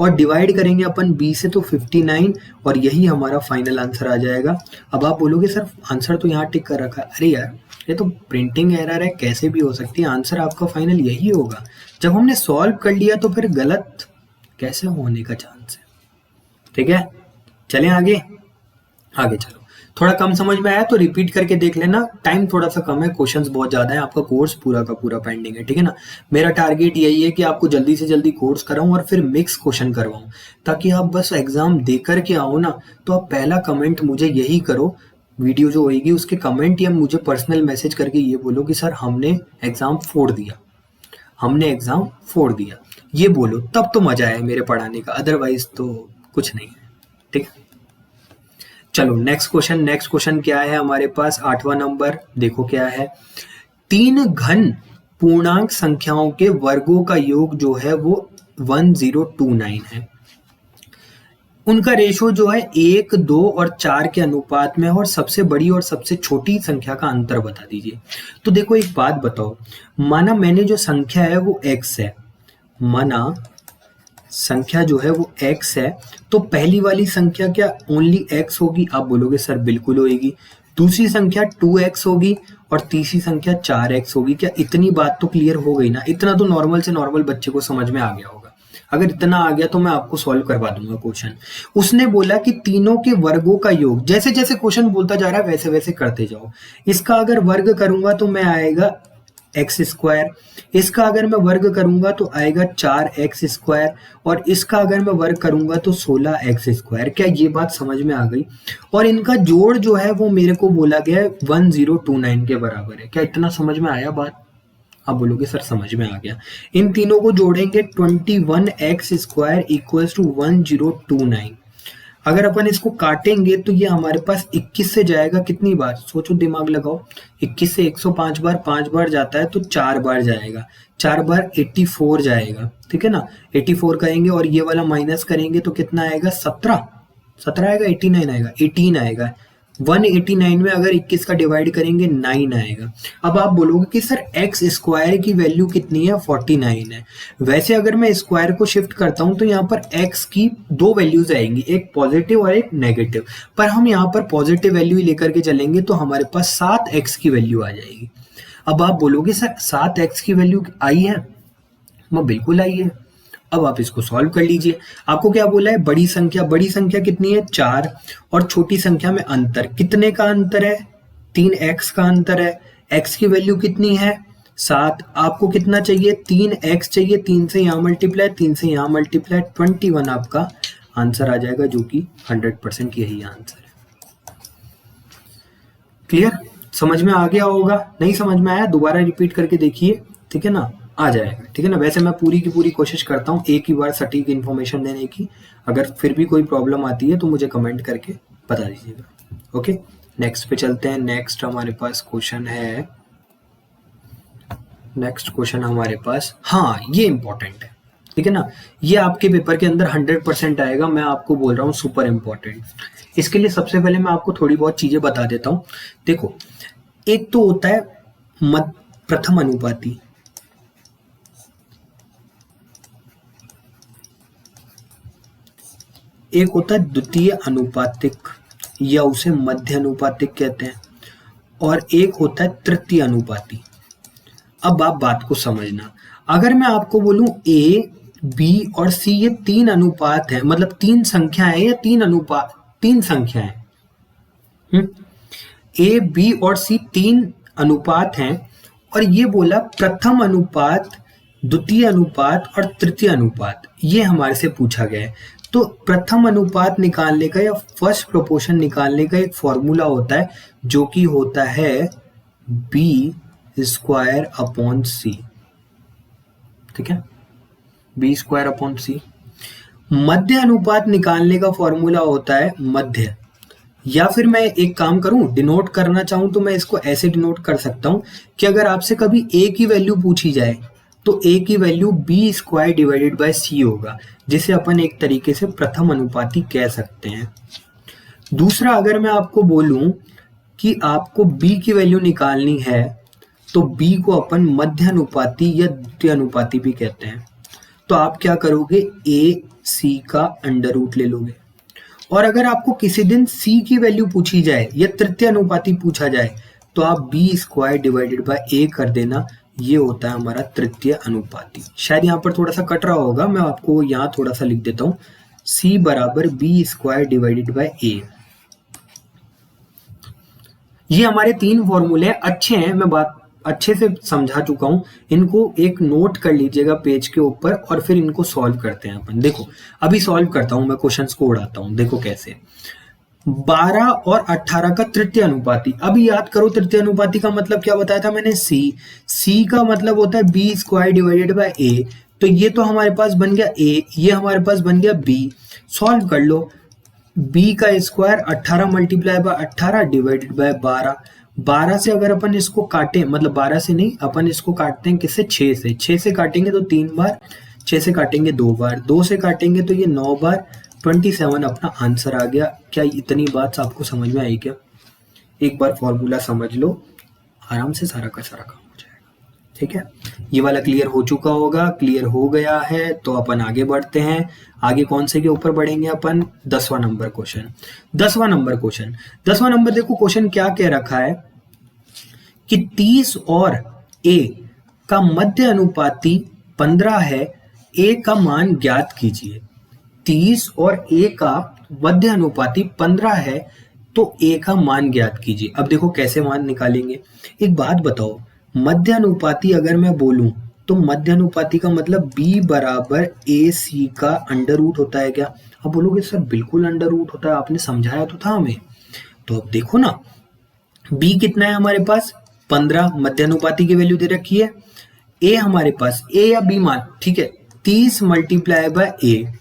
और डिवाइड करेंगे अपन B से तो 59, और यही हमारा फाइनल आंसर आ जाएगा। अब आप बोलोगे सर आंसर तो यहाँ टिक कर रखा है। अरे यार, ये तो प्रिंटिंग एरर है, कैसे भी हो सकती है, आंसर आपका फाइनल यही होगा। जब हमने सॉल्व कर लिया तो फिर गलत कैसे होने का चांस है? ठीक है, चलें आगे। आगे चलो, थोड़ा कम समझ में आया तो रिपीट करके देख लेना। टाइम थोड़ा सा कम है, क्वेश्चंस बहुत ज्यादा है, आपका कोर्स पूरा का पूरा पेंडिंग है। ठीक है ना। मेरा टारगेट यही है कि आपको जल्दी से जल्दी कोर्स कराऊं और फिर मिक्स क्वेश्चन करवाऊं, ताकि आप बस एग्जाम दे करके आओ ना, तो आप पहला कमेंट मुझे यही करो, वीडियो जो होगी उसके कमेंट, या मुझे पर्सनल मैसेज करके ये बोलो कि सर हमने एग्जाम फोड़ दिया, हमने एग्जाम फोड़ दिया, ये बोलो, तब तो मजा है मेरे पढ़ाने का, अदरवाइज तो कुछ नहीं है। ठीक है, चलो नेक्स्ट क्वेश्चन। नेक्स्ट क्वेश्चन क्या है हमारे पास? 8वां नंबर देखो क्या है। 3 घन पूर्णांक संख्याओं के वर्गों का योग जो है वो 1029 है। उनका रेशो जो है 1, 2 और 4 के अनुपात में, और सबसे बड़ी और सबसे छोटी संख्या का अंतर बता दीजिए। तो देखो एक बात बताओ, माना मैंने जो संख्या है वो x है, माना संख्या जो है वो x है, तो पहली वाली संख्या क्या ओनली x होगी? आप बोलोगे सर बिल्कुल होगी। दूसरी संख्या 2x होगी और तीसरी संख्या 4x होगी। क्या इतनी बात तो क्लियर हो गई ना? इतना तो नॉर्मल से नॉर्मल बच्चे को समझ में आ गया होगा। अगर इतना आ गया तो मैं आपको सॉल्व करवा दूंगा क्वेश्चन। उसने बोला कि तीनों के वर्गों का योग, जैसे जैसे क्वेश्चन बोलता जा रहा है वैसे वैसे करते जाओ। इसका अगर वर्ग करूंगा तो मैं आएगा एक्स स्क्वायर, इसका अगर मैं वर्ग करूंगा तो आएगा 4x स्क्वायर, और इसका अगर मैं वर्ग करूंगा तो 16x स्क्वायर। क्या ये बात समझ में आ गई? और इनका जोड़ जो है वो मेरे को बोला गया है 1029 के बराबर है। क्या इतना समझ में आया बात? आप बोलोगे सर समझ में आ गया। इन तीनों को जोड़ेंगे 21x² इक्वल्स टू 1029। अगर अपन इसको काटेंगे तो ये हमारे पास 21 से जाएगा कितनी बार, सोचो दिमाग लगाओ। 21 से 105 बार 5 बार जाता है तो 4 बार जाएगा, 4 बार 84 जाएगा, ठीक है ना। 84 करेंगे और ये वाला माइनस करेंगे तो कितना आएगा, 17 आएगा, 89 आएगा, 18 आएगा। 189 में अगर 21 का डिवाइड करेंगे 9 आएगा। अब आप बोलोगे कि सर एक्स स्क्वायर की वैल्यू कितनी है, 49 है। वैसे अगर मैं स्क्वायर को शिफ्ट करता हूं तो यहाँ पर एक्स की दो वैल्यूज आएंगी, एक पॉजिटिव और एक नेगेटिव, पर हम यहाँ पर पॉजिटिव वैल्यू लेकर के चलेंगे तो हमारे पास 7x की वैल्यू आ जाएगी। अब आप बोलोगे सर 7x की वैल्यू आई है, बिल्कुल आई है। अब आप इसको सॉल्व कर लीजिए। आपको क्या बोला है, बड़ी संख्या कितनी है, 4, और छोटी संख्या में अंतर, कितने का अंतर है, 3x का अंतर है। x की वैल्यू कितनी है, 7। आपको कितना चाहिए, 3x चाहिए, 3 से यहाँ मल्टीप्लाई, 3 से यहाँ मल्टीप्लाई, 21 आपका आंसर आ जाएगा, जो कि 100% यही आंसर है। क्लियर, समझ में आ गया होगा। नहीं समझ में आया दोबारा रिपीट करके देखिए, ठीक है ना, आ जाएगा, ठीक है ना। वैसे मैं पूरी की पूरी कोशिश करता हूँ एक ही बार सटीक इन्फॉर्मेशन देने की। अगर फिर भी कोई प्रॉब्लम आती है तो मुझे कमेंट करके बता दीजिएगा। ओके, नेक्स्ट पे चलते हैं। नेक्स्ट हमारे पास क्वेश्चन है, नेक्स्ट क्वेश्चन हमारे पास, हाँ ये इंपॉर्टेंट है, ठीक है ना। ये आपके पेपर के अंदर 100% आएगा, मैं आपको बोल रहा हूँ, सुपर इंपॉर्टेंट। इसके लिए सबसे पहले मैं आपको थोड़ी बहुत चीजें बता देता हूँ। देखो, एक तो होता है प्रथम अनुपाती, एक होता है द्वितीय अनुपातिक या उसे मध्य अनुपातिक कहते हैं, और एक होता है तृतीय अनुपाती। अब आप बात को समझना, अगर मैं आपको बोलूं A, B और C ये 3 अनुपात है, मतलब 3 संख्या है या 3 संख्या है, A, B और C 3 अनुपात हैं, और ये बोला प्रथम अनुपात, द्वितीय अनुपात और तृतीय अनुपात, ये हमारे से पूछा गया है। तो प्रथम अनुपात निकालने का या फर्स्ट प्रोपोर्शन निकालने का एक फॉर्मूला होता है, जो कि होता है B² C, ठीक है, B² C। मध्य अनुपात निकालने का फॉर्मूला होता है मध्य, या फिर मैं एक काम करूं, डिनोट करना चाहूं तो मैं इसको ऐसे डिनोट कर सकता हूं कि अगर आपसे कभी A की वैल्यू पूछी जाए तो A की value B² divided by C होगा, जिसे अपन एक तरीके से प्रथम अनुपाती कह सकते हैं। दूसरा, अगर मैं आपको बोलूं कि आपको B की वैल्यू निकालनी है तो B को अपन मध्य अनुपाती या द्वितीय अनुपाती भी कहते हैं। तो आप क्या करोगे, AC का अंडर रूट ले लोगे। और अगर आपको किसी दिन C की वैल्यू पूछी जाए या तृतीय अनुपाती पूछा जाए तो आप B² डिवाइडेड बाय A कर देना, ये होता है हमारा तृतीय अनुपाती। शायद यहाँ पर थोड़ा सा कट रहा होगा, मैं आपको यहाँ थोड़ा सा लिख देता हूँ, C बराबर B² डिवाइडेड बाय A। ये हमारे 3 फॉर्मूले अच्छे हैं, मैं बात अच्छे से समझा चुका हूं, इनको एक नोट कर लीजिएगा पेज के ऊपर और फिर इनको सॉल्व करते हैं अपन। देखो अभी सॉल्व करता हूं, मैं क्वेश्चंस को उड़ाता हूं। देखो कैसे, 12 और 18 का तृतीय अनुपाती। अभी याद करो तृतीय अनुपाती का मतलब क्या बताया था मैंने, C का मतलब होता है B² डिवाइडेड बाय A। तो ये तो हमारे पास बन गया A, ये हमारे पास बन गया B। सॉल्व कर लो, B का square 18 multiply by 18 divided by 12। 12 से अगर अपन इसको काटें, मतलब 12 से नहीं, अपन इसको काटते हैं किससे, 6 से। 6 से काटेंगे तो 3 बार, 6 से काटेंगे 2 बार, 2 से काटेंगे तो ये 9 बार, 27 अपना आंसर आ गया। क्या इतनी बात आपको समझ में आई क्या? एक बार फॉर्मूला समझ लो, आराम से सारा का सारा काम हो जाएगा। ठीक है, ये वाला क्लियर हो चुका होगा। क्लियर हो गया है तो अपन आगे बढ़ते हैं। आगे कौन से के ऊपर बढ़ेंगे अपन, 10वां नंबर क्वेश्चन। 10वां नंबर देखो क्वेश्चन क्या कह रखा है कि 30 और A का मध्य अनुपाती 15 है, A का मान ज्ञात कीजिए। 30 और A का मध्य अनुपाती 15 है तो A का मान ज्ञात कीजिए। अब देखो कैसे मान निकालेंगे। एक बात बताओ, मध्य अनुपाती अगर मैं बोलूं तो मध्य अनुपाती का मतलब B बराबर AC का अंडर रूट होता है क्या? अब बोलोगे सर बिल्कुल अंडर रूट होता है, आपने समझाया तो था हमें। तो अब देखो ना, B कितना है हमारे पास, 15 मध्य अनुपाती की वैल्यू दे रखी है, ए हमारे पास ए या बी मान, ठीक है, 30 मल्टीप्लाई बाय ए,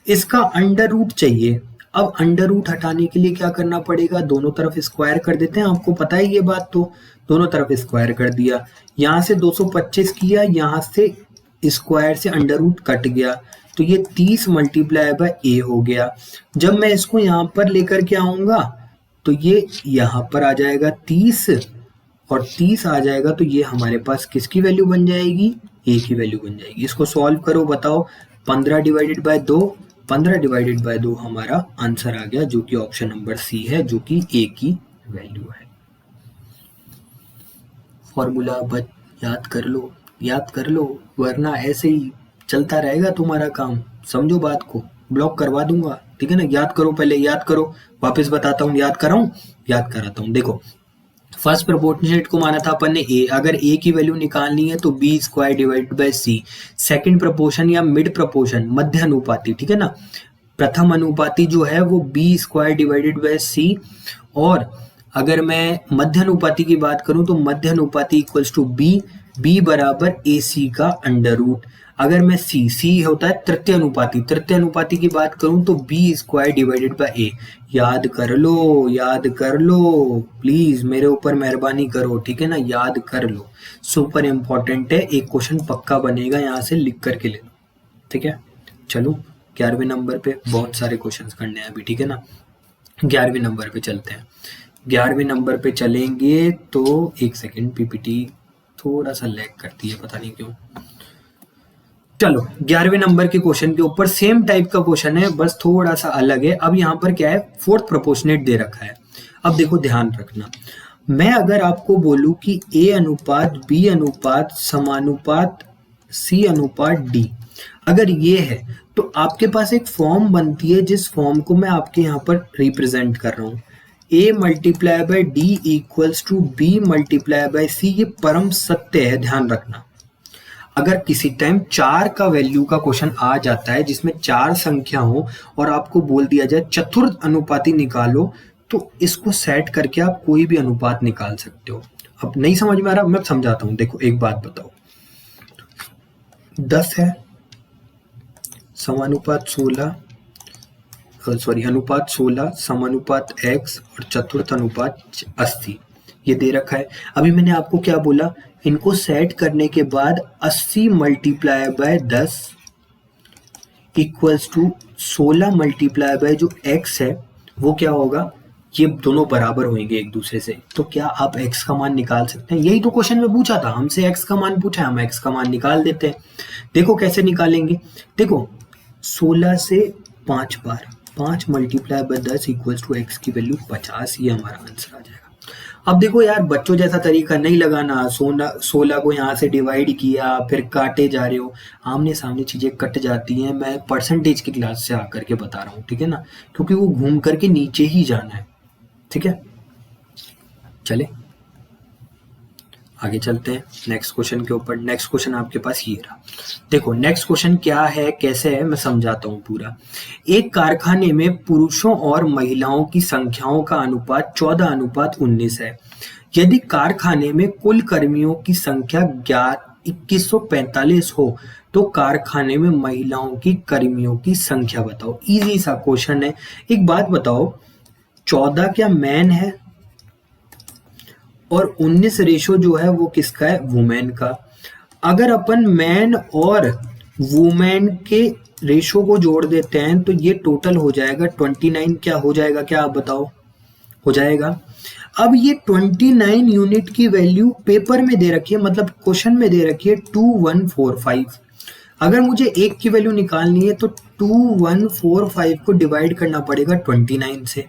इसका अंडर रूट चाहिए। अब अंडर रूट हटाने के लिए क्या करना पड़ेगा, दोनों तरफ स्क्वायर कर देते हैं, आपको पता है ये बात, तो दोनों तरफ स्क्वायर कर दिया, यहाँ से 225 किया, यहाँ से स्क्वायर से अंडर रूट कट गया, तो ये 30 मल्टीप्लाई बाय ए हो गया। जब मैं इसको यहाँ पर लेकर के आऊंगा तो ये यहाँ पर आ जाएगा 30 और 30 आ जाएगा, तो ये हमारे पास किसकी वैल्यू बन जाएगी, ए की वैल्यू बन जाएगी। इसको सॉल्व करो, बताओ 15 डिवाइडेड बाय 2, 15 डिवाइडेड बाय 2 हमारा आंसर आ गया, जो कि ऑप्शन नंबर सी है, जो कि ए की वैल्यू है। फॉर्मूला बच याद कर लो, वरना ऐसे ही चलता रहेगा तुम्हारा काम। समझो बात को, ब्लॉक करवा दूंगा, ठीक है ना। याद करो, पहले याद करो, वापस बताता हूँ, याद कराता हूँ। देखो, फर्स्ट प्रोपोर्शनेट को माना था अपन ने ए, अगर ए की वैल्यू निकालनी है तो B square divided by C. Second proportion या मिड प्रोपोर्शन, मध्य अनुपाती, ठीक है ना, प्रथम अनुपाती जो है वो B square divided by C. और अगर मैं मध्य अनुपाती की बात करूं तो मध्य अनुपाती इक्वल्स टू बी बराबर ए सी का अंडर रूट। अगर मैं सी होता है तृतीय अनुपाती की बात करूं तो बी स्क्वायर डिवाइडेड बाय ए। याद कर लो प्लीज, मेरे ऊपर मेहरबानी करो, ठीक है ना, याद कर लो, सुपर इंपॉर्टेंट है, एक क्वेश्चन पक्का बनेगा, यहाँ से लिख करके ले लो, ठीक है। चलो 11वें नंबर पे बहुत सारे क्वेश्चंस करने हैं अभी, ठीक है ना। 11वें नंबर पे चलते हैं। 11वें नंबर पे चलेंगे तो एक सेकेंड, पीपीटी थोड़ा सा लैग करती है, पता नहीं क्यों। चलो 11वें नंबर के क्वेश्चन के ऊपर सेम टाइप का क्वेश्चन है, बस थोड़ा सा अलग है। अब यहाँ पर क्या है, फोर्थ प्रोपोर्शनेट दे रखा है। अब देखो ध्यान रखना, मैं अगर आपको बोलूं कि ए अनुपात बी अनुपात समानुपात सी अनुपात डी, अगर ये है तो आपके पास एक फॉर्म बनती है, जिस फॉर्म को मैं आपके यहाँ पर रिप्रेजेंट कर रहा हूँ, A multiply by D equals to B multiply by C. ये परम सत्य है, ध्यान रखना। अगर किसी टाइम 4 का वैल्यू का क्वेश्चन आ जाता है जिसमें 4 संख्या हो और आपको बोल दिया जाए चतुर्थ अनुपाती निकालो, तो इसको सेट करके आप कोई भी अनुपात निकाल सकते हो। अब नहीं समझ में आ रहा, मैं समझाता हूं। देखो एक बात बताओ, 10 है समानुपात 16, अनुपात 16 समानुपात x और चतुर्थ अनुपात 80, ये दे रखा है। अभी मैंने आपको क्या बोला, इनको सेट करने के बाद 80 multiply by 10 equals to 16 multiply by जो x है वो क्या होगा, ये दोनों बराबर होंगे एक दूसरे से, तो क्या आप x का मान निकाल सकते हैं। यही तो क्वेश्चन में पूछा था, हमसे x का मान पूछा है, हम x का मान निकाल देते हैं। देखो कैसे निकालेंगे, देखो 16 से 5 बार, 5 multiply by 10 equals to x की वैल्यू 50, ये हमारा आंसर आ जाएगा। अब देखो यार, बच्चों जैसा तरीका नहीं लगाना, 16 को यहाँ से डिवाइड किया फिर काटे जा रहे हो, आमने सामने चीजें कट जाती हैं। मैं परसेंटेज की क्लास से आकर के बता रहा हूँ, ठीक है ना, क्योंकि वो घूम करके नीचे ही जाना है, ठीक है। चले आगे चलते हैं नेक्स्ट क्वेश्चन के ऊपर। नेक्स्ट क्वेश्चन आपके पास ये रहा। देखो नेक्स्ट क्वेश्चन क्या है, कैसे है, मैं समझाता हूँ पूरा। एक कारखाने में पुरुषों और महिलाओं की संख्याओं का अनुपात 14:19 है। यदि कारखाने में कुल कर्मियों की संख्या 2145 हो तो कारखाने में महिलाओं की कर्मियों की संख्या बताओ। इजी सा क्वेश्चन है। एक बात बताओ, 14 क्या मैन है और 19 रेशो जो है वो किसका है, वुमेन का। अगर अपन मैन और वुमेन के रेशो को जोड़ देते हैं तो ये टोटल हो जाएगा 29। क्या हो जाएगा, क्या आप बताओ, हो जाएगा। अब ये 29 यूनिट की वैल्यू पेपर में दे रखी है, मतलब क्वेश्चन में दे रखी है 2145। अगर मुझे एक की वैल्यू निकालनी है तो 2145 को डिवाइड करना पड़ेगा 29 से,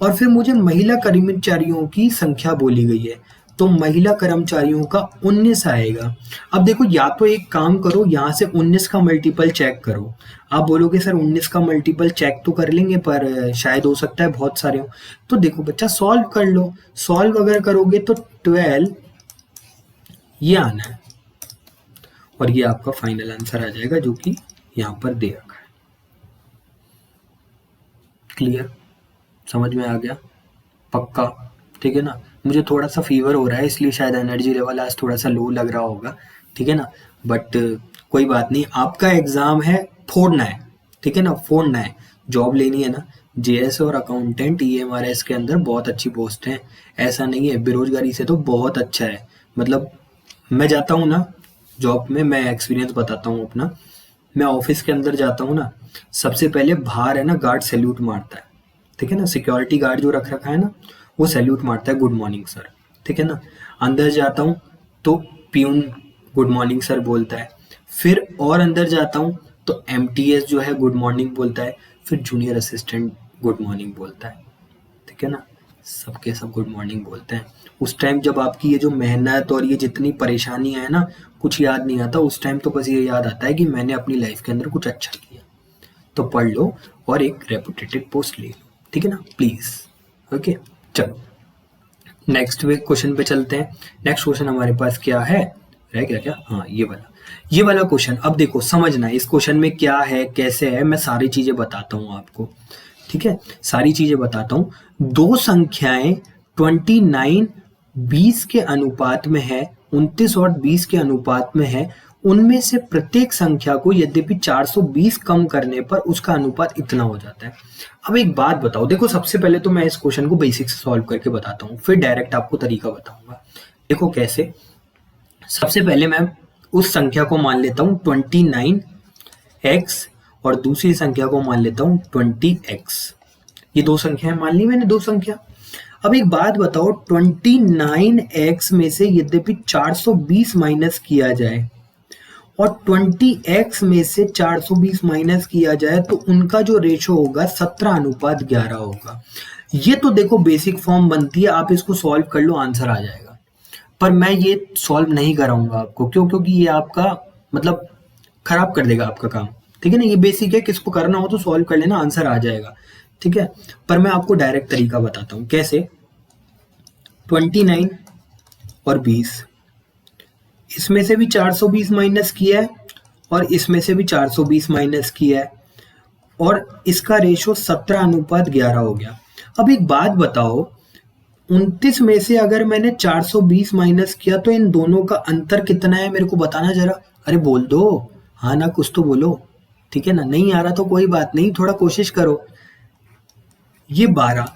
और फिर मुझे महिला कर्मचारियों की संख्या बोली गई है तो महिला कर्मचारियों का 19 आएगा। अब देखो, या तो एक काम करो, यहाँ से 19 का मल्टीपल चेक करो। आप बोलोगे सर 19 का मल्टीपल चेक तो कर लेंगे पर शायद हो सकता है बहुत सारे हो, तो देखो बच्चा सॉल्व कर लो। सॉल्व अगर करोगे तो 12 ये आना है और ये आपका फाइनल आंसर आ जाएगा, जो कि यहाँ पर दे रखा है। क्लियर, समझ में आ गया, पक्का, ठीक है ना। मुझे थोड़ा सा फीवर हो रहा है इसलिए शायद एनर्जी लेवल आज थोड़ा सा लो लग रहा होगा, ठीक है ना। बट कोई बात नहीं, आपका एग्जाम है, फोड़ना है, ठीक है ना, फोड़ना है, जॉब लेनी है ना। जेएस और अकाउंटेंट ईएमआरएस के अंदर बहुत अच्छी पोस्ट है, ऐसा नहीं है, बेरोजगारी से तो बहुत अच्छा है। मतलब मैं जाता हूँ ना जॉब में, मैं एक्सपीरियंस बताता हूँ अपना। मैं ऑफिस के अंदर जाता हूँ ना, सबसे पहले बाहर है ना गार्ड सैल्यूट मारता है, ठीक है ना, सिक्योरिटी गार्ड जो रख रखा है ना, वो सैल्यूट मारता है, गुड मॉर्निंग सर, ठीक है ना। अंदर जाता हूँ तो प्यून गुड मॉर्निंग सर बोलता है, फिर और अंदर जाता हूँ तो एमटीएस जो है गुड मॉर्निंग बोलता है, फिर जूनियर असिस्टेंट गुड मॉर्निंग बोलता है, ठीक है ना। सबके सब गुड मॉर्निंग बोलते हैं। उस टाइम जब आपकी ये जो मेहनत और ये जितनी परेशानियां है ना, कुछ याद नहीं आता उस टाइम, तो बस ये याद आता है कि मैंने अपनी लाइफ के अंदर कुछ अच्छा किया। तो पढ़ लो और एक रेपुटेटेड पोस्ट ले लो, ठीक है ना, प्लीज। ओके, चलो नेक्स्ट वे क्वेश्चन पे चलते हैं। नेक्स्ट क्वेश्चन हमारे पास क्या है, रह गया क्या, हाँ ये वाला क्वेश्चन। अब देखो समझना इस क्वेश्चन में क्या है कैसे है, मैं सारी चीजें बताता हूँ आपको, ठीक है, सारी चीजें बताता हूँ। दो संख्याएं 29 20 के अनुपात में है, 29 और 20 के अनुपात में है, उनमें से प्रत्येक संख्या को यद्यपि 420 कम करने पर उसका अनुपात इतना हो जाता है। अब एक बात बताओ, देखो सबसे पहले तो मैं इस क्वेश्चन को बेसिक से सॉल्व करके बताता हूँ, फिर डायरेक्ट आपको तरीका बताऊंगा। देखो कैसे, सबसे पहले मैं उस संख्या को मान लेता हूँ 29x और दूसरी संख्या को मान लेता हूँ 20x। ये दो संख्याएं मान ली मैंने, दो संख्या। अब एक बात बताओ, 29x में से यद्यपि 420 माइनस किया जाए और 20x में से 420 माइनस किया जाए तो उनका जो रेशो होगा 17:11 होगा। ये तो देखो बेसिक फॉर्म बनती है, आप इसको सॉल्व कर लो, आंसर आ जाएगा। पर मैं ये सॉल्व नहीं कराऊंगा आपको, क्यों, क्योंकि ये आपका मतलब खराब कर देगा आपका काम, ठीक है ना। ये बेसिक है, किसको करना हो तो सॉल्व कर लेना, आंसर आ जाएगा, ठीक है। पर मैं आपको डायरेक्ट तरीका बताता हूँ कैसे। 29 और 20, इसमें से भी 420 माइनस किया है और इसमें से भी 420 माइनस किया है और इसका रेशो 17:11 हो गया। अब एक बात बताओ, 29 में से अगर मैंने 420 माइनस किया तो इन दोनों का अंतर कितना है, मेरे को बताना जरा। अरे बोल दो, हाँ ना, कुछ तो बोलो, ठीक है ना। नहीं आ रहा तो कोई बात नहीं, थोड़ा कोशिश करो। ये 12,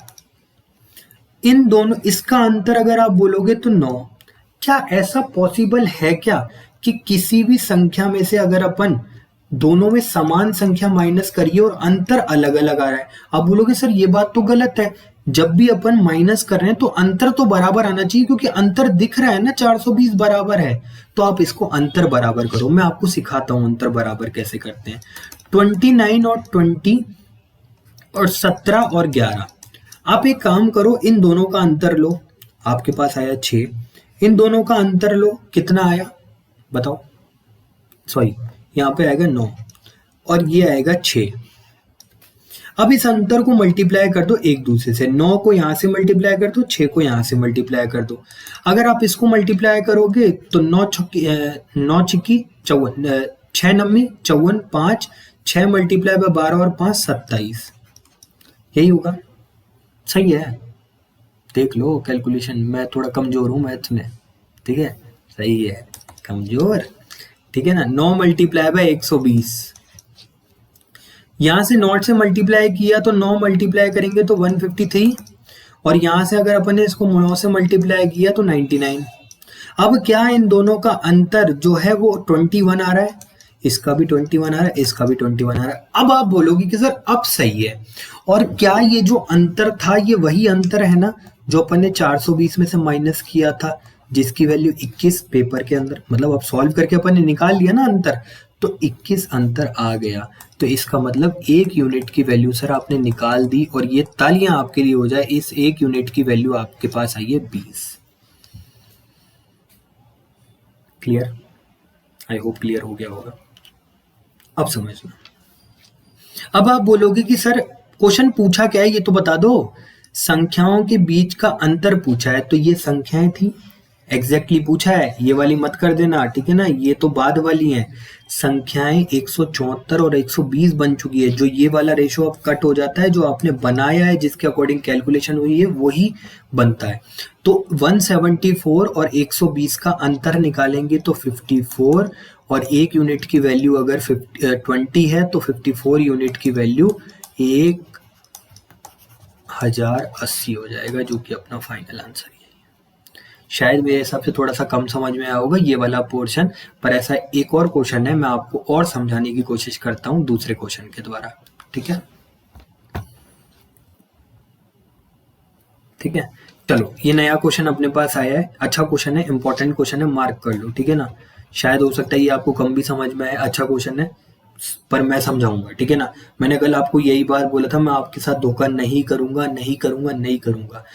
इन दोनों, इसका अंतर अगर आप बोलोगे तो 9। क्या ऐसा पॉसिबल है क्या कि किसी भी संख्या में से अगर अपन दोनों में समान संख्या माइनस करिए और अंतर अलग अलग आ रहा है। आप बोलोगे सर ये बात तो गलत है, जब भी अपन माइनस कर रहे हैं तो अंतर तो बराबर आना चाहिए, क्योंकि अंतर दिख रहा है ना, 420 बराबर है। तो आप इसको अंतर बराबर करो, मैं आपको सिखाता हूं अंतर बराबर कैसे करते हैं। 29 और 20 और 17 और 11, आप एक काम करो, इन दोनों का अंतर लो, आपके पास आया 6। इन दोनों का अंतर लो, कितना आया बताओ, सॉरी यहाँ पे आएगा 9 और ये आएगा 6। अब इस अंतर को मल्टीप्लाई कर दो एक दूसरे से, 9 को यहां से मल्टीप्लाई कर दो, 6 को यहां से मल्टीप्लाई कर दो। अगर आप इसको मल्टीप्लाई करोगे तो 9 छिक्की 54, 6 नम्मी 54, 5 6 मल्टीप्लाई बाय 12 और 5 27, यही होगा। सही है, देख लो कैलकुलेशन, मैं थोड़ा कमजोर हूं मैथ्स में, ठीक है, सही है, कमजोर, ठीक है ना। 9 मल्टीप्लाई बाय 120, यहां से नॉट से मल्टीप्लाई किया तो 9 मल्टीप्लाई करेंगे तो 153, और यहां से अगर अपन ने इसको 9 से मल्टीप्लाई किया तो 99। अब क्या इन दोनों का अंतर जो है वो 21 आ रहा है, इसका भी 21 आ रहा है, इसका भी 21 आ रहा है। अब आप बोलोगे कि सर अब सही है, और क्या ये जो अंतर था ये वही अंतर है ना जो अपन ने 420 में से माइनस किया था, जिसकी वैल्यू 21 पेपर के अंदर, मतलब अब सॉल्व करके अपन ने निकाल लिया ना अंतर, तो 21 अंतर आ गया। तो इसका मतलब 1 यूनिट की वैल्यू सर आपने निकाल दी, और ये तालियां आपके लिए हो जाए, इस 1 यूनिट की वैल्यू आपके पास आई है 20। क्लियर, आई होप क्लियर हो गया होगा। अब समझना, अब आप बोलोगे कि सर क्वेश्चन पूछा क्या है ये तो बता दो। संख्याओं के बीच का अंतर पूछा है, तो ये संख्याएं थी एग्जैक्टली पूछा है, ये वाली मत कर देना, ठीक है ना, ये तो बाद वाली है। संख्याएं 174 और 120 बन चुकी है, जो ये वाला रेशो अब कट हो जाता है, जो आपने बनाया है जिसके अकॉर्डिंग कैलकुलेशन हुई है वही बनता है। तो 174 और 120 का अंतर निकालेंगे तो 54, और एक यूनिट की वैल्यू अगर 20 है तो 54 यूनिट की वैल्यू 1080 हो जाएगा, जो कि अपना फाइनल आंसर है। शायद मेरे हिसाब से थोड़ा सा कम समझ में आया होगा ये वाला पोर्शन, पर ऐसा एक और क्वेश्चन है, मैं आपको और समझाने की कोशिश करता हूँ दूसरे क्वेश्चन के द्वारा, ठीक है। ठीक है, चलो ये नया क्वेश्चन अपने पास आया है, अच्छा क्वेश्चन है, इंपॉर्टेंट क्वेश्चन है, मार्क कर लो, ठीक है ना। शायद हो सकता है ये आपको कम भी समझ में आए, अच्छा क्वेश्चन है, पर मैं समझाऊंगा, ठीक है ना। मैंने कल आपको यही बात बोला था, मैं आपके साथ धोखा नहीं करूंगा, नहीं करूंगा, नहीं करूंगा।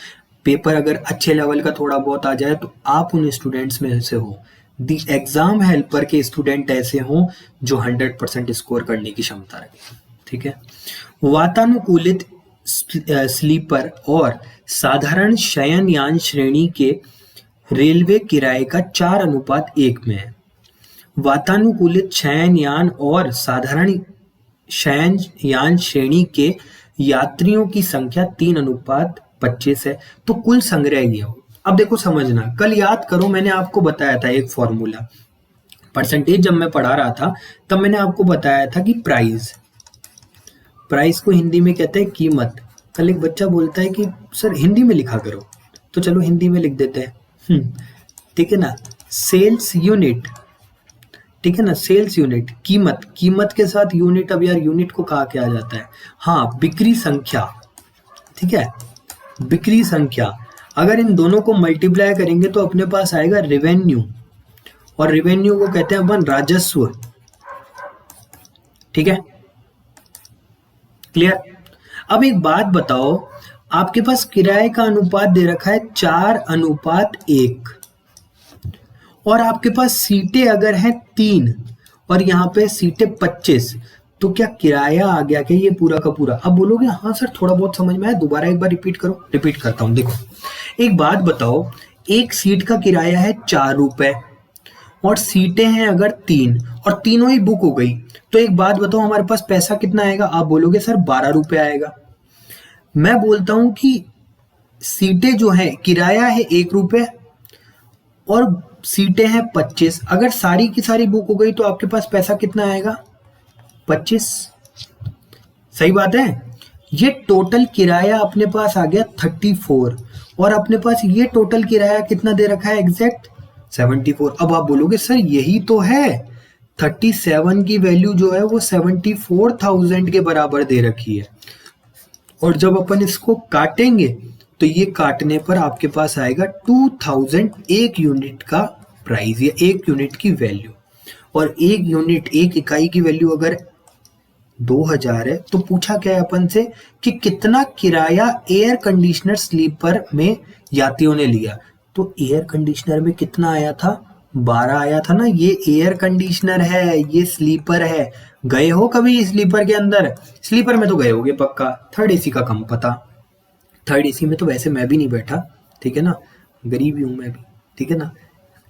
पेपर अगर अच्छे लेवल का थोड़ा बहुत आ जाए तो आप उन स्टूडेंट्स में से हो, दी एग्जाम हेल्पर के स्टूडेंट ऐसे हों जो 100% स्कोर करने की क्षमता रखें, ठीक है। वातानुकूलित स्लीपर और साधारण शयनयान श्रेणी के रेलवे किराए का 4:1 में है। वातानुकूलित शयनयान और साधारण शयनयान श्रेणी के यात्रियों की संख्या 3:25 है, तो कुल संग्रह ये हो। अब देखो समझना, कल याद करो मैंने आपको बताया था एक फॉर्मूला, परसेंटेज जब मैं पढ़ा रहा था तब मैंने आपको बताया था कि प्राइस को हिंदी में कहते हैं कीमत। कल एक बच्चा बोलता है कि सर हिंदी में लिखा करो, तो चलो हिंदी में लिख देते हैं, ठीक है ना। सेल्स यूनिट, ठीक है ना, सेल्स यूनिट, कीमत के साथ यूनिट, अब यार यूनिट को कहा क्या जाता है, हाँ बिक्री संख्या, ठीक है, बिक्री संख्या। अगर इन दोनों को मल्टीप्लाई करेंगे तो अपने पास आएगा रेवेन्यू, और रेवेन्यू को कहते हैं अपन राजस्व, ठीक है, क्लियर। अब एक बात बताओ, आपके पास किराए का अनुपात दे रखा है 4:1, और आपके पास सीटें अगर हैं 3 और यहाँ पे सीटें 25, तो क्या किराया आ गया क्या ये पूरा का पूरा। अब बोलोगे हाँ सर थोड़ा बहुत समझ में आया, दोबारा एक बार रिपीट करो, रिपीट करता हूँ। देखो एक बात बताओ, एक सीट का किराया है 4 रुपए और सीटें हैं अगर 3 और तीनों ही बुक हो गई, तो एक बात बताओ हमारे पास पैसा कितना आएगा। आप बोलोगे सर 12 रुपए आएगा। मैं बोलता हूं कि सीटें जो है किराया है 1 रुपए और सीटें हैं 25, अगर सारी की सारी बुक हो गई तो आपके पास पैसा कितना आएगा, 25। सही बात है। ये टोटल किराया अपने पास आ गया 34, और अपने पास ये टोटल किराया कितना दे रखा है एग्जैक्ट 74। अब आप बोलोगे सर यही तो है, 37 की वैल्यू जो है वो 74,000 के बराबर दे रखी है, और जब अपन इसको काटेंगे तो ये काटने पर आपके पास आएगा 2000 एक यूनिट का प्राइस या एक यूनिट की वैल्यू। और एक यूनिट, एक इकाई की वैल्यू अगर 2000 है, तो पूछा क्या है अपन से कि कितना किराया एयर कंडीशनर स्लीपर में यात्रियों ने लिया। तो एयर कंडीशनर में कितना आया था, 12 आया था ना। ये एयर कंडीशनर है, ये स्लीपर है। गए हो कभी स्लीपर के अंदर? स्लीपर में तो गए होगे पक्का, थर्ड एसी का कम पता। थर्ड एसी में तो वैसे मैं भी नहीं बैठा, ठीक है ना, गरीब ही हूं मैं भी, ठीक है ना।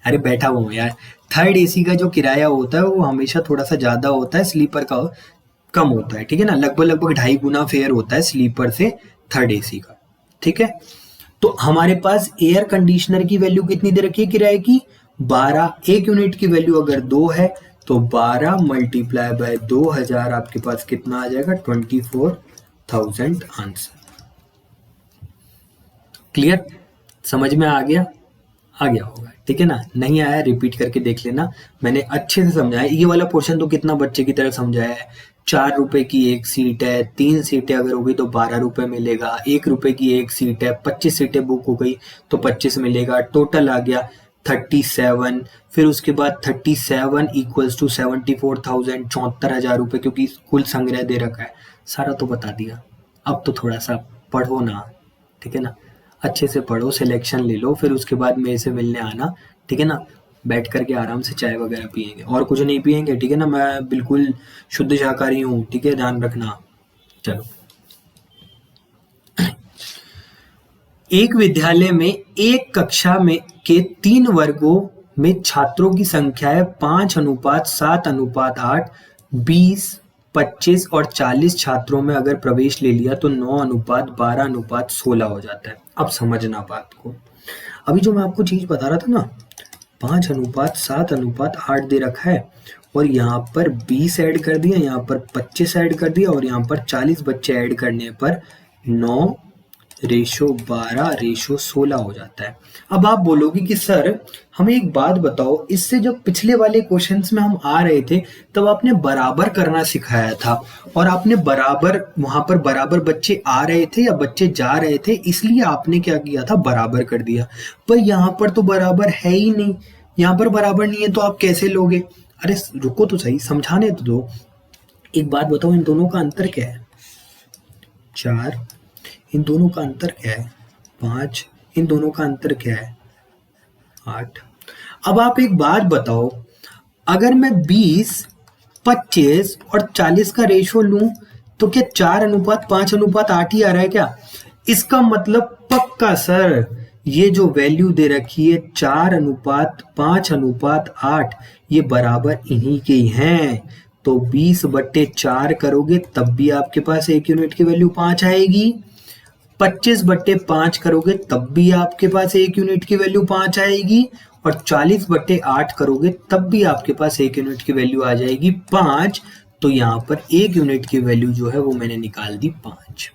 अरे बैठा हुआ हूँ यार। थर्ड एसी का जो किराया होता है वो हमेशा थोड़ा सा ज्यादा होता है, स्लीपर का कम होता है, ठीक है ना। लगभग 2.5 गुना फेयर होता है स्लीपर से थर्ड एसी का, ठीक है। तो हमारे पास एयर कंडीशनर की वैल्यू कितनी दे रखी है किराए की, 12। एक यूनिट की वैल्यू अगर 2 है तो 12 मल्टीप्लाई बाय 2000 आपके पास कितना आ जाएगा, 24,000 आंसर। क्लियर, समझ में आ गया? आ गया होगा, ठीक है ना। नहीं आया रिपीट करके देख लेना, मैंने अच्छे से समझाया। ये वाला पोर्शन तो कितना बच्चे की तरह समझाया है। 4 रुपए की एक सीट है, 3 सीटें अगर हो गई तो 12 रुपए मिलेगा। 1 रुपए की एक सीट है, 25 सीटें बुक हो गई तो 25 मिलेगा। टोटल आ गया 37, फिर उसके बाद 37 इक्वल्स टू 74,000, 74,000 रुपए, क्योंकि कुल संग्रह दे रखा है। सारा तो बता दिया, अब तो थोड़ा सा पढ़ो ना, ठीक है ना। अच्छे से पढ़ो, सिलेक्शन ले लो, फिर उसके बाद मेरे से मिलने आना, ठीक है ना। बैठ करके आराम से चाय वगैरह पियेंगे, और कुछ नहीं पियेंगे, ठीक है ना। मैं बिल्कुल शुद्ध शाकाहारी हूँ, ठीक है, ध्यान रखना। चलो एक विद्यालय में एक कक्षा में के 3 वर्गों में छात्रों की संख्या है 5:7:8, 20, 25 और 40 छात्रों में अगर प्रवेश ले लिया तो 9:12:16 हो जाता है। अब समझना बात को। अभी जो मैं आपको चीज बता रहा था ना, 5:7:8 दे रखा है और यहाँ पर 20 ऐड कर दिया, यहाँ पर 25 ऐड कर दिया और यहाँ पर 40 बच्चे ऐड करने पर 9:12:16 हो जाता है। अब आप बोलोगे कि सर हमें एक बात बताओ, इससे जब पिछले वाले क्वेश्चंस में हम आ रहे थे तब आपने बराबर करना सिखाया था और आपने बराबर वहां पर बराबर बच्चे आ रहे थे या बच्चे जा रहे थे, इसलिए आपने क्या किया था, बराबर कर दिया। पर यहाँ पर तो बराबर है ही नहीं, यहाँ पर बराबर नहीं है तो आप कैसे लोगे? अरे रुको तो सही, समझाने तो दो। एक बात बताओ, इन दोनों का अंतर क्या है? 4। इन दोनों का अंतर क्या है? 5। इन दोनों का अंतर क्या है? 8। अब आप एक बात बताओ, अगर मैं 20, 25 और 40 का रेशो लूं तो क्या 4:5:8 ही आ रहा है क्या? इसका मतलब पक्का सर ये जो वैल्यू दे रखी है 4:5:8 ये बराबर इन्हीं के ही हैं। तो 20/4 करोगे तब भी आपके पास एक यूनिट की वैल्यू 5 आएगी। 25/5 करोगे तब भी आपके पास एक यूनिट की वैल्यू 5 आएगी और 40/8 करोगे तब भी आपके पास एक यूनिट की वैल्यू आ जाएगी 5। तो यहाँ पर एक यूनिट की वैल्यू जो है वो मैंने निकाल दी 5।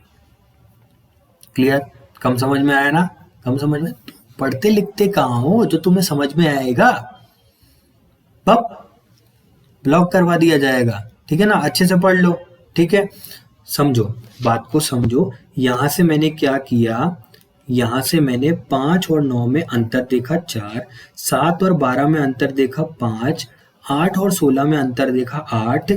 क्लियर? कम समझ में आया ना? कम समझ में? पढ़ते लिखते कहाँ हो जो तुम्हें समझ में आएगा? पप ब्लॉक करवा दिया जाएगा, ठीक है ना? अच्छे से पढ़ लो, ठीक है? समझो, बात को समझो। यहां से मैंने क्या किया, यहां से मैंने 5 और 9 में अंतर देखा 4, 7 और 12 में अंतर देखा 5, 8 और 16 में अंतर देखा 8।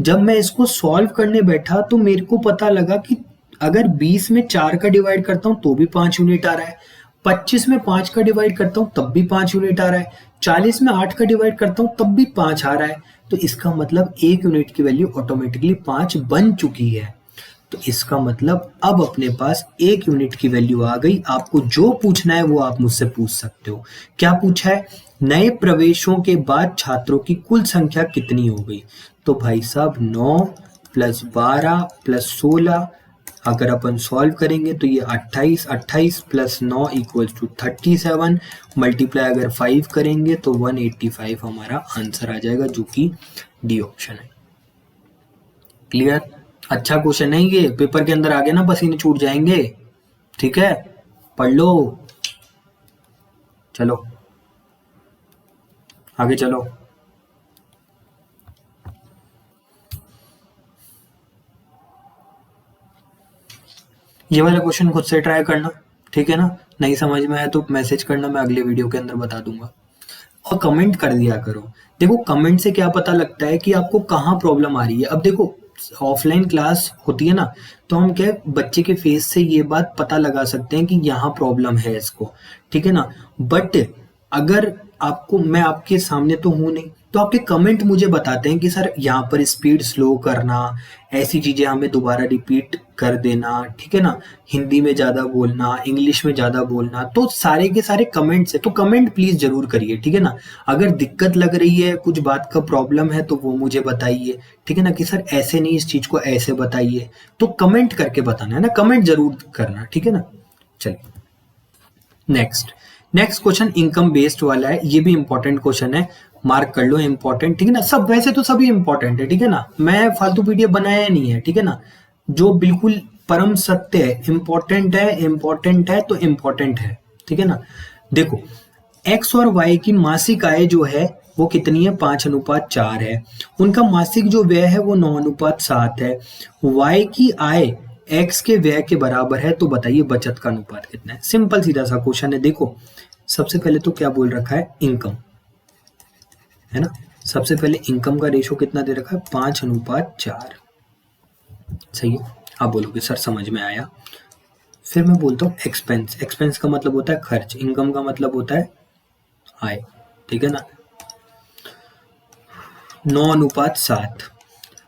जब मैं इसको सॉल्व करने बैठा तो मेरे को पता लगा कि अगर 20 में 4 का डिवाइड करता हूं तो भी 5 यूनिट आ रहा है, 25 में 5 का डिवाइड करता हूं तब भी 5 यूनिट आ रहा है, 40 में 8 का डिवाइड करता हूं तब भी 5 आ रहा है। तो इसका मतलब एक यूनिट की वैल्यू ऑटोमेटिकली 5 बन चुकी है। तो इसका मतलब अब अपने पास एक यूनिट की वैल्यू आ गई। आपको जो पूछना है वो आप मुझसे पूछ सकते हो। क्या पूछा है? नए प्रवेशों के बाद छात्रों की कुल संख्या कितनी हो गई? तो भाई साहब 9 + 12 + 16, अगर अपन सॉल्व करेंगे तो ये 28, 28 + 9 = 37, मल्टीप्लाई अगर 5 करेंगे तो 185 हमारा आंसर आ जाएगा, जो कि डी ऑप्शन है। क्लियर? अच्छा क्वेश्चन है ये, पेपर के अंदर आगे ना पसीने छूट जाएंगे, ठीक है? पढ़ लो, चलो आगे चलो। ये वाला क्वेश्चन खुद से ट्राई करना, ठीक है ना? नहीं समझ में आया तो मैसेज करना, मैं अगले वीडियो के अंदर बता दूंगा। और कमेंट कर दिया करो। देखो कमेंट से क्या पता लगता है कि आपको कहाँ प्रॉब्लम आ रही है। अब देखो ऑफलाइन क्लास होती है ना, तो हम क्या बच्चे के फेस से ये बात पता लगा सकते हैं कि यहाँ प्रॉब्लम है इसको, ठीक है ना? बट अगर आपको, मैं आपके सामने तो हूं नहीं, तो आपके कमेंट मुझे बताते हैं कि सर यहाँ पर स्पीड स्लो करना, ऐसी चीजें हमें दोबारा रिपीट कर देना, ठीक है ना? हिंदी में ज्यादा बोलना, इंग्लिश में ज्यादा बोलना, तो सारे के सारे कमेंट्स है। तो कमेंट प्लीज जरूर करिए, ठीक है ना? अगर दिक्कत लग रही है, कुछ बात का प्रॉब्लम है तो वो मुझे बताइए, ठीक है ना? कि सर ऐसे नहीं, इस चीज को ऐसे बताइए। तो कमेंट करके बताना है ना, कमेंट जरूर करना, ठीक है ना? चलिए नेक्स्ट क्वेश्चन इनकम बेस्ड वाला है। ये भी इंपॉर्टेंट क्वेश्चन है, मार्क कर लो इंपॉर्टेंट, ठीक है ना? सब वैसे तो सभी इंपॉर्टेंट है, ठीक है ना? मैं फालतू पीडीएफ बनाया नहीं है, ठीक है ना? जो बिल्कुल परम सत्य है, इंपॉर्टेंट है तो इंपॉर्टेंट है, ठीक है ना? देखो एक्स और वाई की मासिक आय जो है वो कितनी है? 5:4 है। उनका मासिक जो व्यय है वो 9:7 है। वाई की आय एक्स के व्यय के बराबर है, तो बताइए बचत का अनुपात कितना है? सिंपल सीधा सा क्वेश्चन है। देखो सबसे पहले तो क्या बोल रखा है, इनकम है ना? सबसे पहले इनकम का रेशो कितना दे रखा है? 5:4। सही है। आप बोलोगे सर समझ में आया। फिर मैं बोलता हूँ एक्सपेंस। एक्सपेंस का मतलब होता है खर्च, इनकम का मतलब होता है आय, ठीक है ना? 9:7।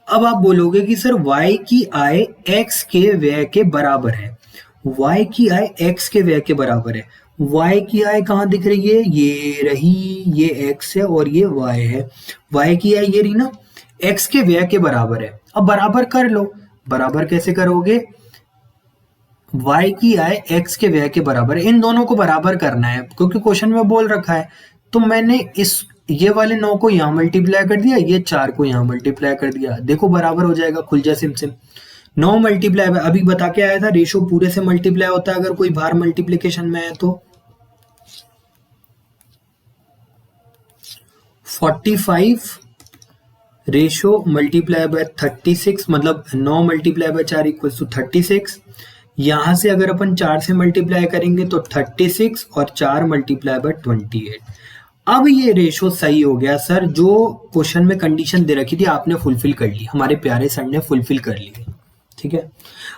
अब आप बोलोगे कि सर y की आय x के व्यय के बराबर है। y की आय x के व्यय के बराबर है। y की आय कहाँ दिख रही है, ये रही, ये x है और ये y है। y की आय ये रही ना, x के व्यय के बराबर है। अब बराबर कर लो, बराबर कैसे करोगे, y की आय x के व्यय के बराबर है, इन दोनों को बराबर करना है क्योंकि क्वेश्चन में बोल रखा है। तो मैंने इस ये वाले 9 को यहाँ मल्टीप्लाई कर दिया, ये 4 को यहाँ मल्टीप्लाई कर दिया, देखो बराबर हो जाएगा, खुल जा सिम सिम। 9 मल्टीप्लाई, अभी बता के आया था रेशो पूरे से मल्टीप्लाई होता है अगर कोई बाहर मल्टीप्लीकेशन में है तो। 45 रेशो मल्टीप्लाई बाय 36, मतलब 9 मल्टीप्लाई बाय 4 इक्वल टू 36। यहां से अगर अपन 4 से मल्टीप्लाई करेंगे तो 36 और 4 मल्टीप्लाई बाय 28। अब ये रेशो सही हो गया सर, जो क्वेश्चन में कंडीशन दे रखी थी आपने फुलफिल कर ली, हमारे प्यारे सर ने फुलफिल कर ली, ठीक है।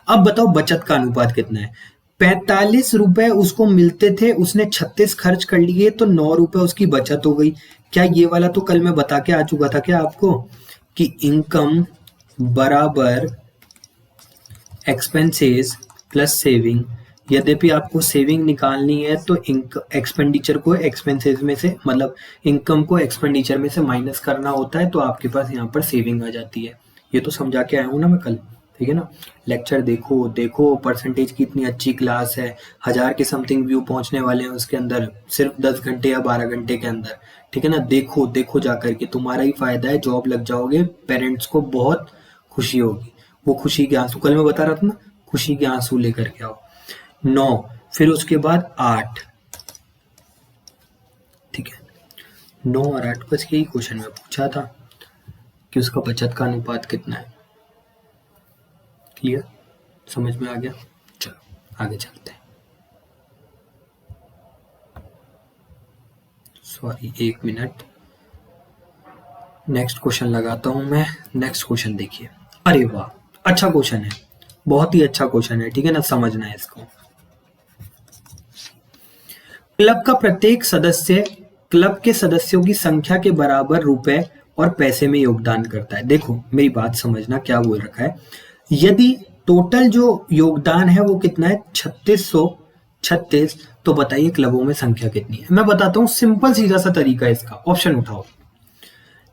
अब बताओ बचत का अनुपात कितना है। 45 रुपए उसको मिलते थे, उसने 36 खर्च कर लिए तो 9 रुपए उसकी बचत हो गई। क्या ये वाला तो कल मैं बता के आ चुका था क्या आपको कि इनकम बराबर एक्सपेंसेस प्लस सेविंग। यद्यपि आपको सेविंग निकालनी है तो एक्सपेंडिचर को एक्सपेंसेस में से, मतलब इनकम को एक्सपेंडिचर में से माइनस करना होता है, तो आपके पास यहाँ पर सेविंग आ जाती है। ये तो समझा के आया हूँ ना मैं कल, ठीक है ना। लेक्चर देखो देखो, परसेंटेज की इतनी अच्छी क्लास है, 1000 के समथिंग व्यू पहुंचने वाले हैं उसके अंदर सिर्फ 10 घंटे या 12 घंटे के अंदर, ठीक है ना। देखो देखो जाकर के, तुम्हारा ही फायदा है, जॉब लग जाओगे, पेरेंट्स को बहुत खुशी होगी, वो खुशी के आंसू, कल मैं बता रहा था ना, खुशी के आंसू लेकर के आओ। 9, फिर उसके बाद 8, ठीक है। 9 और 8 बस यही क्वेश्चन में पूछा था कि उसका बचत का अनुपात कितना है। क्लियर, समझ में आ गया। चलो आगे चलते हैं। सॉरी 1 मिनट, नेक्स्ट क्वेश्चन लगाता हूं मैं। नेक्स्ट क्वेश्चन देखिए, अरे वाह अच्छा क्वेश्चन है, बहुत ही अच्छा क्वेश्चन है, ठीक है ना, समझना है इसको। क्लब का प्रत्येक सदस्य क्लब के सदस्यों की संख्या के बराबर रुपए और पैसे में योगदान करता है। देखो मेरी बात समझना, क्या बोल रखा है, यदि टोटल जो योगदान है वो कितना है 3636, तो बताइए क्लबों में संख्या कितनी है। मैं बताता हूं, सिंपल सीधा सा तरीका है इसका, ऑप्शन उठाओ।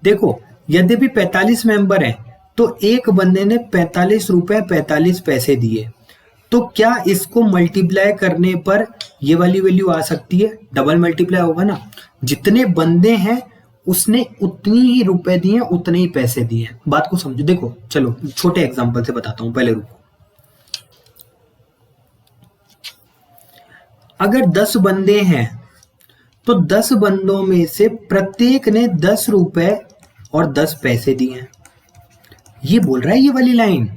देखो यद्यपि 45 मेंबर हैं तो एक बंदे ने 45 रुपए 45 पैसे दिए, तो क्या इसको मल्टीप्लाई करने पर ये वाली वैल्यू आ सकती है, डबल मल्टीप्लाई होगा ना। जितने बंदे हैं उसने उतनी ही रुपए दिए, उतने ही पैसे दिए। बात को समझो, देखो चलो छोटे एग्जांपल से बताता हूं, पहले रुको। अगर 10 बंदे हैं तो 10 बंदों में से प्रत्येक ने 10 रुपए और 10 पैसे दिए, ये बोल रहा है ये वाली लाइन,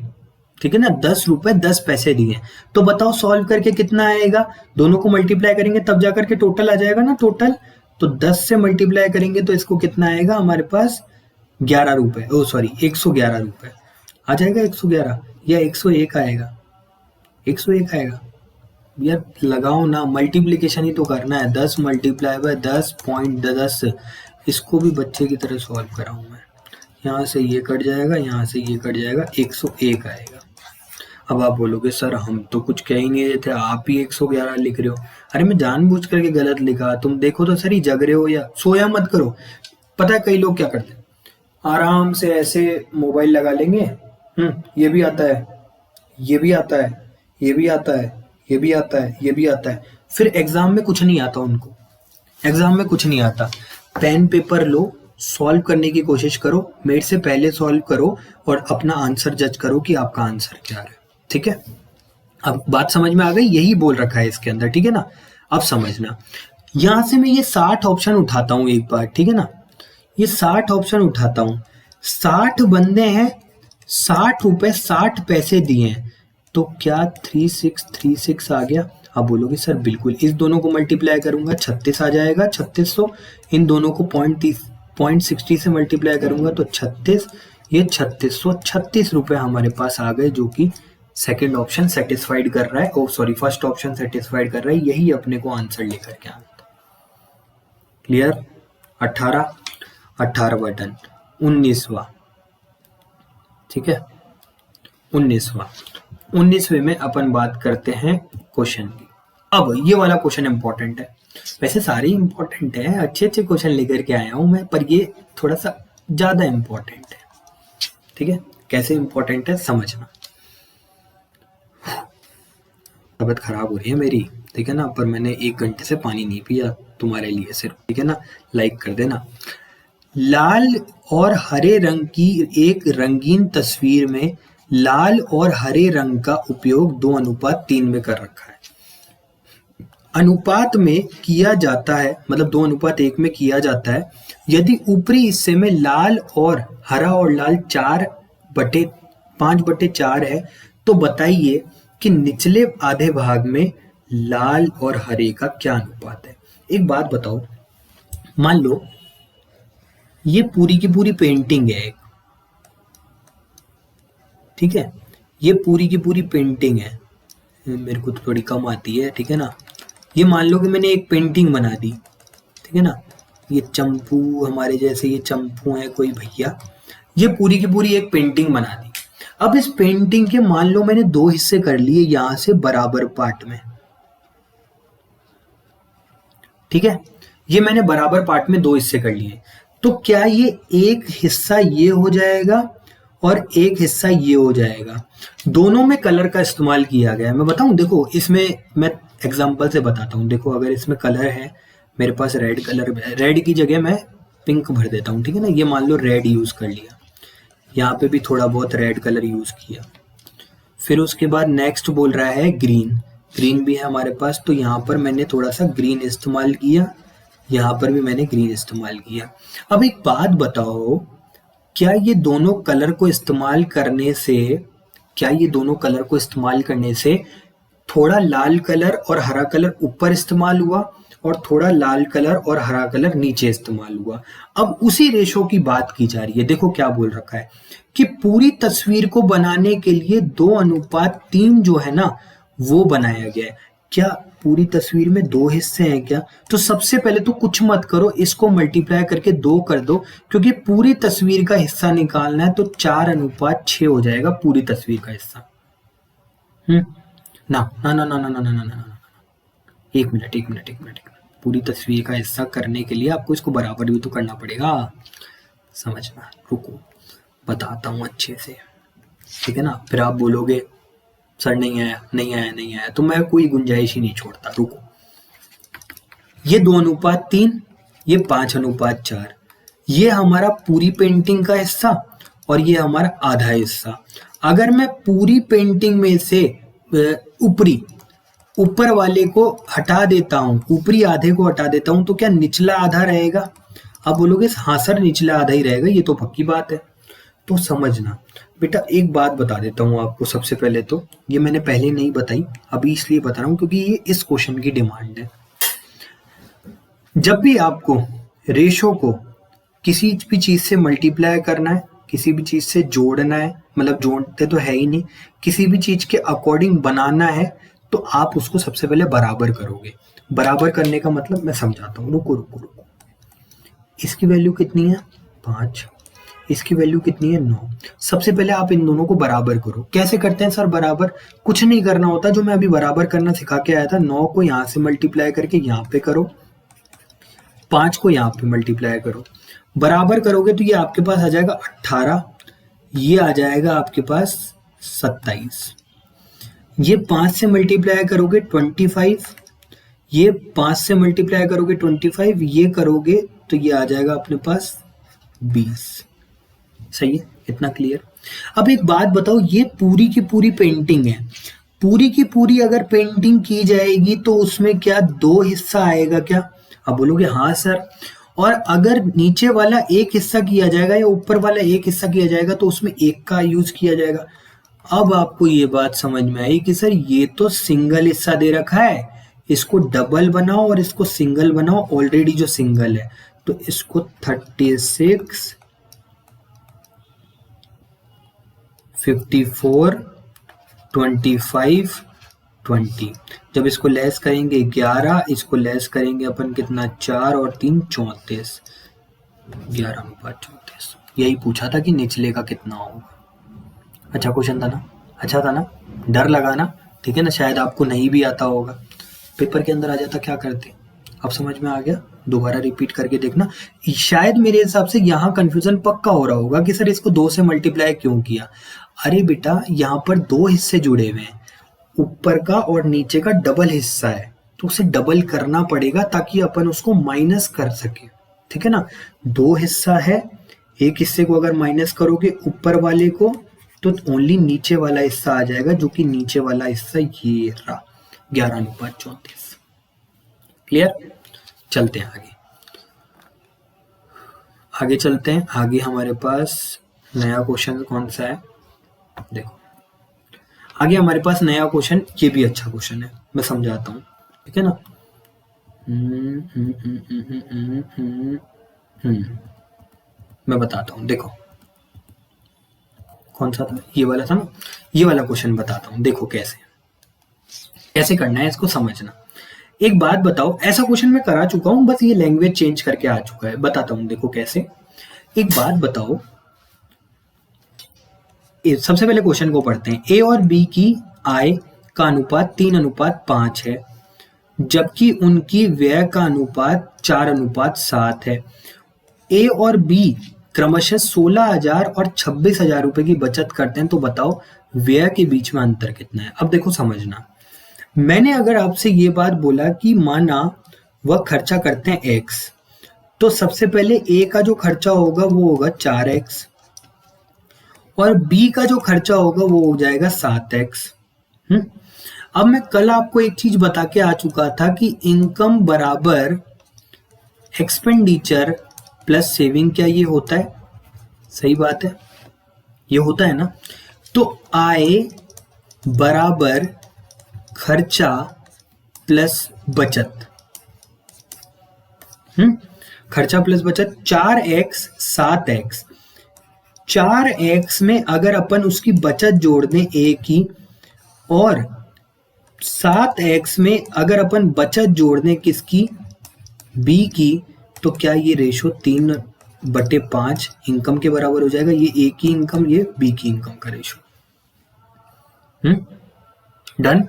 ठीक है ना। 10 रुपए 10 पैसे दिए, तो बताओ सॉल्व करके कितना आएगा, दोनों को मल्टीप्लाई करेंगे तब जाकर के टोटल आ जाएगा ना टोटल। तो 10 से मल्टीप्लाई करेंगे तो इसको कितना आएगा हमारे पास 11 रुपए, ओ सॉरी 111 रुपए आ जाएगा, 111 या 101 आएगा, 101 आएगा। यार लगाओ ना, मल्टीप्लीकेशन ही तो करना है, 10 मल्टीप्लाई बाय 10.10, इसको भी बच्चे की तरह सॉल्व कराऊं मैं। यहाँ से ये कट जाएगा, यहाँ से ये कट जाएगा, 101 आएगा। अब आप बोलोगे सर हम तो कुछ कह ही नहीं रहे थे, आप ही 111 लिख रहे हो। अरे मैं जानबूझ करके गलत लिखा, तुम देखो तो सर ही जग रहे हो या सोया मत करो। पता है कई लोग क्या करते हैं, आराम से ऐसे मोबाइल लगा लेंगे, ये भी आता है, ये भी आता है, ये भी आता है, ये भी आता है, ये भी आता है, फिर एग्जाम में कुछ नहीं आता उनको, एग्जाम में कुछ नहीं आता। पेन पेपर लो, सॉल्व करने की कोशिश करो, मेरे से पहले सॉल्व करो और अपना आंसर जज करो कि आपका आंसर क्या है, ठीक है। अब बात समझ में आ गई, यही बोल रखा है इसके अंदर, ठीक है ना। अब समझना, यहां से मैं ये 60 ऑप्शन उठाता हूं एक बार, ठीक है ना, ये 60 ऑप्शन उठाता हूं, 60 बंदे हैं, 60 रुपए 60 पैसे दिए हैं, तो क्या 3636 आ गया। अब बोलोगे सर बिल्कुल, इस दोनों को मल्टीप्लाई करूंगा 36 आ जाएगा, 3600, इन दोनों को 0.60 से मल्टीप्लाई करूंगा तो 36, ये 3636 रुपए हमारे पास आ गए, जो कि सेकंड ऑप्शन सेटिस्फाइड कर रहा है, ओ सॉरी फर्स्ट ऑप्शन सेटिस्फाइड कर रहा है, यही अपने को आंसर लेकर के आना था। क्लियर। 18 बटन, 19वां, ठीक है, 19वें में अपन बात करते हैं क्वेश्चन की। अब ये वाला क्वेश्चन इंपॉर्टेंट है, वैसे सारे इंपॉर्टेंट है, अच्छे अच्छे क्वेश्चन लेकर के आया हूं मैं, पर ये थोड़ा सा ज्यादा इंपॉर्टेंट है। ठीक है, कैसे इंपॉर्टेंट है समझना। तबीयत खराब हो रही है मेरी, ठीक है ना, पर मैंने 1 घंटे से पानी नहीं पिया तुम्हारे लिए सिर्फ, ठीक है ना। लाइक कर देना। लाल और हरे रंग की एक रंगीन तस्वीर में लाल और हरे रंग का उपयोग 2:3 में कर रखा है। अनुपात में किया जाता है, मतलब 2:1 में किया जाता है। यदि ऊपरी हिस्से में लाल और हरा और लाल 5/4 है, तो बताइए कि निचले आधे भाग में लाल और हरे का क्या अनुपात है। एक बात बताओ, मान लो ये पूरी की पूरी पेंटिंग है एक, ठीक है, ये पूरी की पूरी पेंटिंग है, मेरे को तो थोड़ी कम आती है, ठीक है ना। ये मान लो कि मैंने एक पेंटिंग बना दी, ठीक है ना, ये चंपू, हमारे जैसे ये चंपू है कोई भैया, ये पूरी की पूरी एक पेंटिंग बना दी। अब इस पेंटिंग के मान लो मैंने 2 हिस्से कर लिए यहां से बराबर पार्ट में, ठीक है, ये मैंने बराबर पार्ट में 2 हिस्से कर लिए, तो क्या ये एक हिस्सा ये हो जाएगा और एक हिस्सा ये हो जाएगा। दोनों में कलर का इस्तेमाल किया गया है, मैं बताऊं, देखो इसमें मैं एग्जांपल से बताता हूँ। देखो अगर इसमें कलर है मेरे पास रेड कलर, रेड की जगह मैं पिंक भर देता हूँ, ठीक है ना। ये मान लो रेड यूज कर लिया, यहाँ पे भी थोड़ा बहुत रेड कलर यूज किया। फिर उसके बाद नेक्स्ट बोल रहा है ग्रीन, ग्रीन भी है हमारे पास, तो यहाँ पर मैंने थोड़ा सा ग्रीन इस्तेमाल किया, यहाँ पर भी मैंने ग्रीन इस्तेमाल किया। अब एक बात बताओ, क्या ये दोनों कलर को इस्तेमाल करने से, क्या ये दोनों कलर को इस्तेमाल करने से थोड़ा लाल कलर और हरा कलर ऊपर इस्तेमाल हुआ और थोड़ा लाल कलर और हरा कलर नीचे इस्तेमाल हुआ। अब उसी रेशो की बात की जा रही है। देखो क्या बोल रखा है कि पूरी तस्वीर को बनाने के लिए 2:3 जो है ना वो बनाया गया है। क्या पूरी तस्वीर में 2 हिस्से हैं क्या? तो सबसे पहले तो कुछ मत करो, इसको मल्टीप्लाई करके 2 कर दो, क्योंकि पूरी तस्वीर का हिस्सा निकालना है तो 4:6 हो जाएगा पूरी तस्वीर का हिस्सा। ना ना ना ना ना ना ना ना ना ना, एक मिनट, पूरी तस्वीर का हिस्सा करने के लिए आपको इसको बराबर भी तो करना पड़ेगा, समझना। रुको बताता हूँ अच्छे से, ठीक है ना। फिर आप बोलोगे सर नहीं आया, तो मैं कोई गुंजाइश ही नहीं छोड़ता। रुको, ये 2:3, ये 5:4, ये हमारा पूरी पेंटिंग का हिस्सा और ये हमारा आधा हिस्सा। अगर मैं पूरी पेंटिंग में से ऊपर वाले को हटा देता हूं, ऊपरी आधे को हटा देता हूं, तो क्या निचला आधा रहेगा? आप बोलोगे हाँ सर निचला आधा ही रहेगा, ये तो पक्की बात है। तो समझना बेटा, एक बात बता देता हूँ आपको। सबसे पहले तो ये मैंने पहले नहीं बताई, अभी इसलिए बता रहा हूँ क्योंकि ये इस क्वेश्चन की डिमांड है। जब भी आपको रेशो को किसी भी चीज से मल्टीप्लाई करना है, किसी भी चीज से जोड़ना है, मतलब जोड़ते तो है ही नहीं, किसी भी चीज के अकॉर्डिंग बनाना है, तो आप उसको सबसे पहले बराबर करोगे। बराबर करने का मतलब मैं समझाता हूँ। रुको, इसकी वैल्यू कितनी है 5, इसकी वैल्यू कितनी है 9। सबसे पहले आप इन दोनों को बराबर करो। कैसे करते हैं सर बराबर? कुछ नहीं करना होता, जो मैं अभी बराबर करना सिखा के आया था। 9 को यहाँ से मल्टीप्लाई करके यहाँ पे करो, 5 को यहाँ पे मल्टीप्लाई करो, बराबर करोगे तो ये आपके पास आ जाएगा 18, ये आ जाएगा आपके पास 27। ये 5 से मल्टीप्लाई करोगे 25, ये 5 से मल्टीप्लाई करोगे 25, ये करोगे तो ये आ जाएगा अपने पास 20। सही है, इतना क्लियर। अब एक बात बताओ, ये पूरी की पूरी पेंटिंग है, पूरी की पूरी अगर पेंटिंग की जाएगी तो उसमें क्या 2 हिस्सा आएगा क्या? अब बोलोगे हाँ सर। और अगर नीचे वाला एक हिस्सा किया जाएगा या ऊपर वाला एक हिस्सा किया जाएगा तो उसमें एक का यूज किया जाएगा। अब आपको ये बात समझ में आई कि सर ये तो सिंगल हिस्सा दे रखा है, इसको डबल बनाओ और इसको सिंगल बनाओ। ऑलरेडी जो सिंगल है तो इसको 36, 54, 25, 20। जब इसको लेस करेंगे 11, इसको लेस करेंगे अपन कितना 4 और 3 34, 11:34। यही पूछा था कि निचले का कितना होगा। अच्छा क्वेश्चन था ना, अच्छा था ना, डर लगा ना, ठीक है ना, शायद आपको नहीं भी आता होगा, पेपर के अंदर आ जाता क्या करते। अब समझ में आ गया, दोबारा रिपीट करके देखना। शायद मेरे हिसाब से यहाँ कंफ्यूजन पक्का हो रहा होगा कि सर इसको 2 से मल्टीप्लाई क्यों किया। अरे बेटा यहाँ पर 2 हिस्से जुड़े हुए हैं, ऊपर का और नीचे का डबल हिस्सा है, तो उसे डबल करना पड़ेगा ताकि अपन उसको माइनस कर सके। ठीक है ना, 2 हिस्सा है, एक हिस्से को अगर माइनस करोगे ऊपर वाले को तो ओनली नीचे वाला हिस्सा आ जाएगा, जो कि नीचे वाला हिस्सा ये रहा 11:34। क्लियर। चलते हैं आगे, आगे चलते हैं। आगे हमारे पास नया क्वेश्चन कौन सा है, देखो आगे हमारे पास नया क्वेश्चन, ये भी अच्छा क्वेश्चन है, मैं समझाता हूँ। ठीक है ना, मैं बताता हूँ, देखो कौन सा था, ये वाला था ना, ये वाला क्वेश्चन बताता हूँ। देखो कैसे कैसे करना है इसको समझना। एक बात बताओ, ऐसा क्वेश्चन मैं करा चुका हूं, बस ये लैंग्वेज चेंज करके आ चुका है, बताता हूं देखो कैसे। एक बात बताओ, सबसे पहले क्वेश्चन को पढ़ते हैं। ए और बी की आय का अनुपात 3:5 है, जबकि उनकी व्यय का अनुपात 4:7 है। ए और बी क्रमशः 16,000 और 26,000 रुपए की बचत करते हैं, तो बताओ व्यय के बीच में अंतर कितना है। अब देखो समझना, मैंने अगर आपसे ये बात बोला कि माना वह खर्चा करते हैं x, तो सबसे पहले a का जो खर्चा होगा वो होगा 4x और b का जो खर्चा होगा वो हो जाएगा 7x। अब मैं कल आपको एक चीज बता के आ चुका था कि इनकम बराबर एक्सपेंडिचर प्लस सेविंग, क्या ये होता है? सही बात है, ये होता है ना। तो आय बराबर खर्चा प्लस बचत, खर्चा प्लस बचत, 4x 7x। 4x में अगर अपन उसकी बचत जोड़ दें a की, और 7x में अगर अपन बचत जोड़ दें किसकी, b की, तो क्या ये रेशो 3/5 इनकम के बराबर हो जाएगा। ये a की इनकम, ये b की इनकम का रेशो। डन,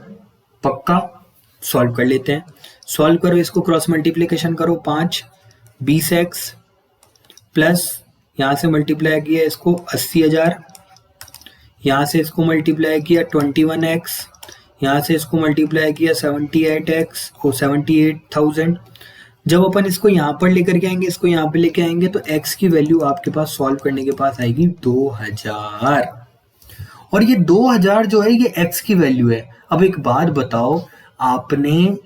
पक्का। सॉल्व कर लेते हैं, सॉल्व करो इसको, क्रॉस मल्टीप्लिकेशन करो, 5 20x प्लस यहां से मल्टीप्लाई किया इसको 80,000, यहां से इसको मल्टीप्लाई किया 21x, यहां से इसको मल्टीप्लाई किया 78x को 78,000। जब अपन इसको यहां पर लेकर के आएंगे, इसको यहां पे लेके आएंगे, तो x की वैल्यू आपके पास सॉल्व करने के पास आएगी 2000, और ये 2000 जो है ये x की वैल्यू है। अब एक बात बताओ, आपने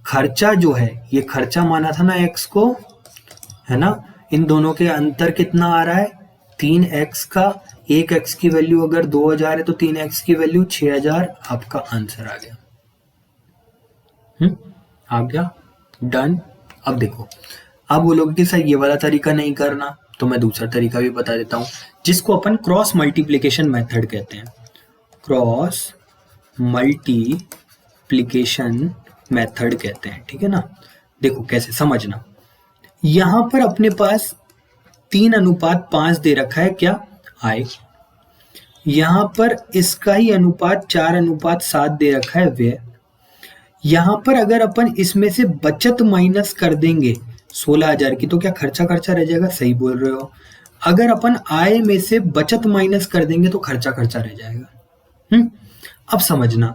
खर्चा जो है ये खर्चा माना था ना x को, है ना, इन दोनों के अंतर कितना आ रहा है 3x का, एक x की वैल्यू अगर 2000 है तो 3x की वैल्यू 6000, आपका आंसर आ गया। आ गया, डन। अब देखो, आप बोलोगे कि सर ये वाला तरीका नहीं करना, तो मैं दूसरा तरीका भी बता देता हूं, जिसको अपन क्रॉस मल्टीप्लिकेशन मेथड कहते हैं। क्रॉस मल्टीप्लिकेशन मेथड कहते हैं, ठीक है ना। देखो कैसे समझना, यहां पर अपने पास 3:5 दे रखा है, क्या आय, यहां पर इसका ही अनुपात 4:7 दे रखा है व्यय। यहां पर अगर अपन इसमें से बचत माइनस कर देंगे 16,000 की, तो क्या खर्चा खर्चा रह जाएगा, सही बोल रहे हो। अगर अपन आय में से बचत माइनस कर देंगे तो खर्चा खर्चा रह जाएगा। अब समझना,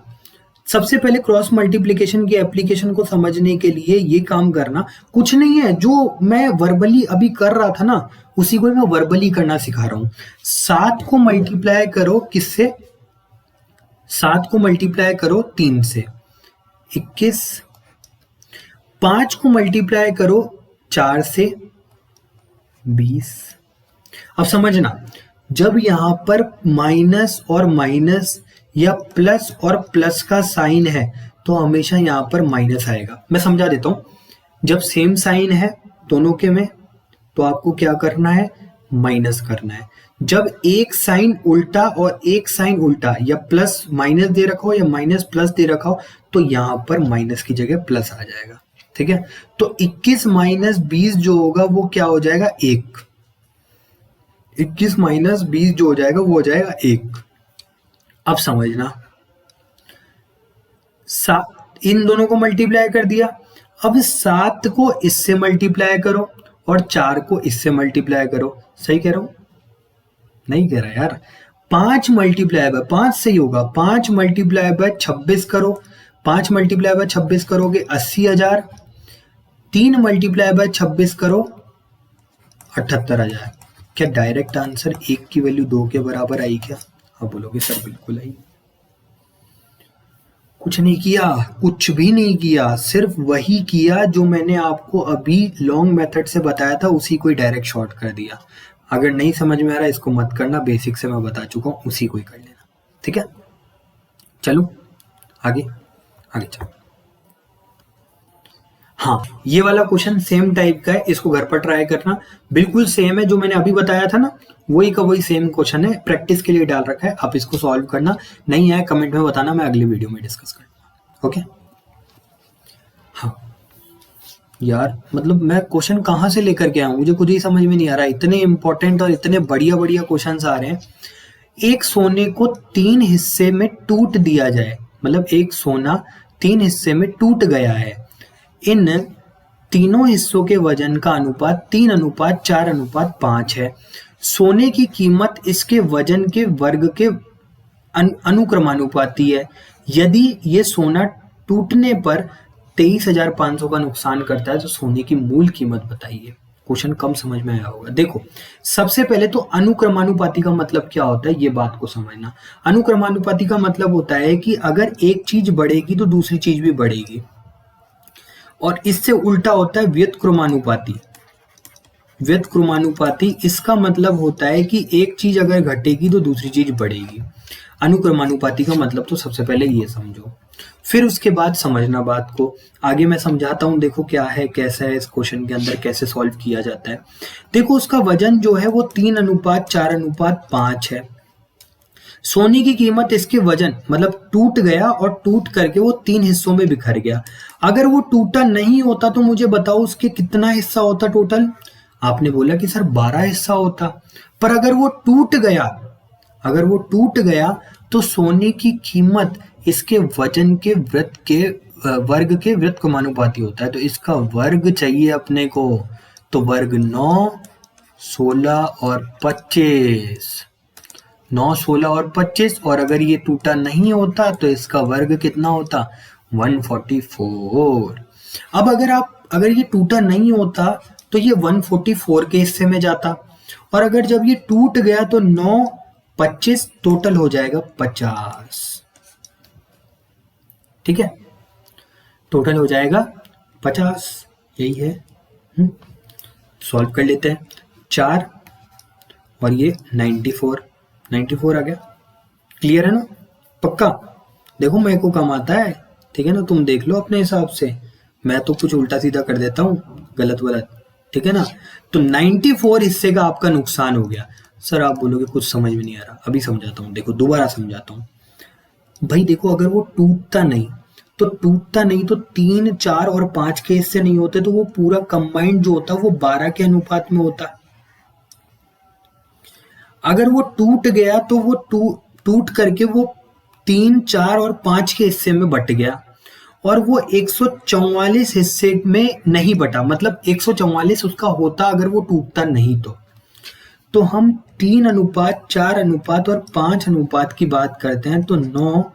सबसे पहले क्रॉस मल्टीप्लिकेशन की एप्लीकेशन को समझने के लिए ये काम करना, कुछ नहीं है, जो मैं वर्बली अभी कर रहा था ना, उसी को मैं वर्बली करना सिखा रहा हूं। 7 को मल्टीप्लाई करो किससे, 7 को मल्टीप्लाई करो 3 से 21, 5 को मल्टीप्लाई करो 4 से 20। अब समझना, जब यहां पर माइनस और माइनस या प्लस और प्लस का साइन है तो हमेशा यहां पर माइनस आएगा। मैं समझा देता हूं, जब सेम साइन है दोनों के में तो आपको क्या करना है, माइनस करना है। जब एक साइन उल्टा और एक साइन उल्टा, या प्लस माइनस दे रखा हो या माइनस प्लस दे रखा हो, तो यहां पर माइनस की जगह प्लस आ जाएगा। ठीक है, तो 21 माइनस 20 जो होगा वो क्या हो जाएगा, 1। 21 माइनस 20 जो हो जाएगा वो हो जाएगा 1। अब समझना, इन दोनों को मल्टीप्लाई कर दिया। अब 7 को इससे मल्टीप्लाई करो और 4 को इससे मल्टीप्लाई करो। सही कह रहा हूं? नहीं कह रहा यार। 5 मल्टीप्लाई बाय 5 से ही होगा। 5 मल्टीप्लाई बाय 26 करो। 5 मल्टीप्लाई बाय 26 करोगे 80,000। 3 मल्टीप्लाई बाय 26 करो 78,000। क्या डायरेक्ट आंसर 1 की वैल्यू 2 के बराबर आई क्या? आप बोलोगे सर बिल्कुल आई। कुछ नहीं किया, कुछ भी नहीं किया, सिर्फ वही किया जो मैंने आपको अभी लॉन्ग मेथड से बताया था, उसी को ही डायरेक्ट शॉर्ट कर दिया। अगर नहीं समझ में आ रहा इसको मत करना, बेसिक से मैं बता चुका हूँ, उसी को ही कर लेना। ठीक है, चलो आगे आगे चलो। हाँ, ये वाला क्वेश्चन सेम टाइप का है, इसको घर पर ट्राई करना। बिल्कुल सेम है जो मैंने अभी बताया था ना, वही का वही सेम क्वेश्चन है, प्रैक्टिस के लिए डाल रखा है। आप इसको सॉल्व करना, नहीं आया कमेंट में बताना, मैं अगली वीडियो में डिस्कस करूंगा। ओके। हाँ यार, मतलब मैं क्वेश्चन कहाँ से लेकर के आया हूँ, मुझे खुद ही समझ में नहीं आ रहा। इतने इंपॉर्टेंट और इतने बढ़िया बढ़िया क्वेश्चन आ रहे हैं। एक सोने को 3 हिस्से में टूट दिया जाए, मतलब एक सोना 3 हिस्से में टूट गया है। इन तीनों हिस्सों के वजन का अनुपात 3:4:5 है। सोने की कीमत इसके वजन के वर्ग के अनुक्रमानुपाती है। यदि ये सोना टूटने पर 23,500 का नुकसान करता है तो सोने की मूल कीमत बताइए। क्वेश्चन कम समझ में आया होगा। देखो, सबसे पहले तो अनुक्रमानुपाती का मतलब क्या होता है, ये बात को समझना। अनुक्रमानुपाती का मतलब होता है कि अगर एक चीज बढ़ेगी तो दूसरी चीज भी बढ़ेगी, और इससे उल्टा होता है व्युत्क्रमानुपाती। व्युत्क्रमानुपाती इसका मतलब होता है कि एक चीज अगर घटेगी तो दूसरी चीज बढ़ेगी। अनुक्रमानुपाती का मतलब तो सबसे पहले ये समझो, फिर उसके बाद समझना बात को। आगे मैं समझाता हूं, देखो क्या है, कैसा है, इस क्वेश्चन के अंदर कैसे सॉल्व किया जाता है। देखो, उसका वजन जो है वो 3:4:5 है। सोने की कीमत इसके वजन, मतलब टूट गया और टूट करके वो 3 हिस्सों में बिखर गया। अगर वो टूटा नहीं होता तो मुझे बताओ उसके कितना हिस्सा होता टोटल। आपने बोला कि सर 12 हिस्सा होता, पर अगर वो टूट गया, अगर वो टूट गया तो सोने की कीमत इसके वजन के वृत्त के वर्ग के व्युत्क्रमानुपाती होता है। तो इसका वर्ग चाहिए अपने को, तो वर्ग 9, 16 और 25। 9, 16 और 25, और अगर ये टूटा नहीं होता तो इसका वर्ग कितना होता, 144। अब अगर ये टूटा नहीं होता तो ये 144 के हिस्से में जाता, और अगर जब ये टूट गया तो 9, 25 टोटल हो जाएगा 50। ठीक है, टोटल हो जाएगा 50, यही है। सॉल्व कर लेते हैं। 4 और ये 94 आ गया। क्लियर है ना, पक्का? देखो मेरे को कम आता है, ठीक है ना, तुम देख लो अपने हिसाब से, मैं तो कुछ उल्टा सीधा कर देता हूँ, गलत वलत, ठीक है ना। तो 94 हिस्से का आपका नुकसान हो गया। सर आप बोलोगे कुछ समझ में नहीं आ रहा, अभी समझाता हूँ, देखो दोबारा समझाता हूँ। भाई देखो, अगर वो टूटता नहीं तो 3, 4 और 5 के हिस्से नहीं होते, तो वो पूरा कंबाइंड जो होता वो 12 के अनुपात में होता। अगर वो टूट गया तो वो टूट करके वो 3, 4 और 5 के हिस्से में बट गया, और वो 144 हिस्से में नहीं बटा, मतलब 144 उसका होता अगर वो टूटता नहीं तो हम 3:4 और 5 अनुपात की बात करते हैं, तो 9,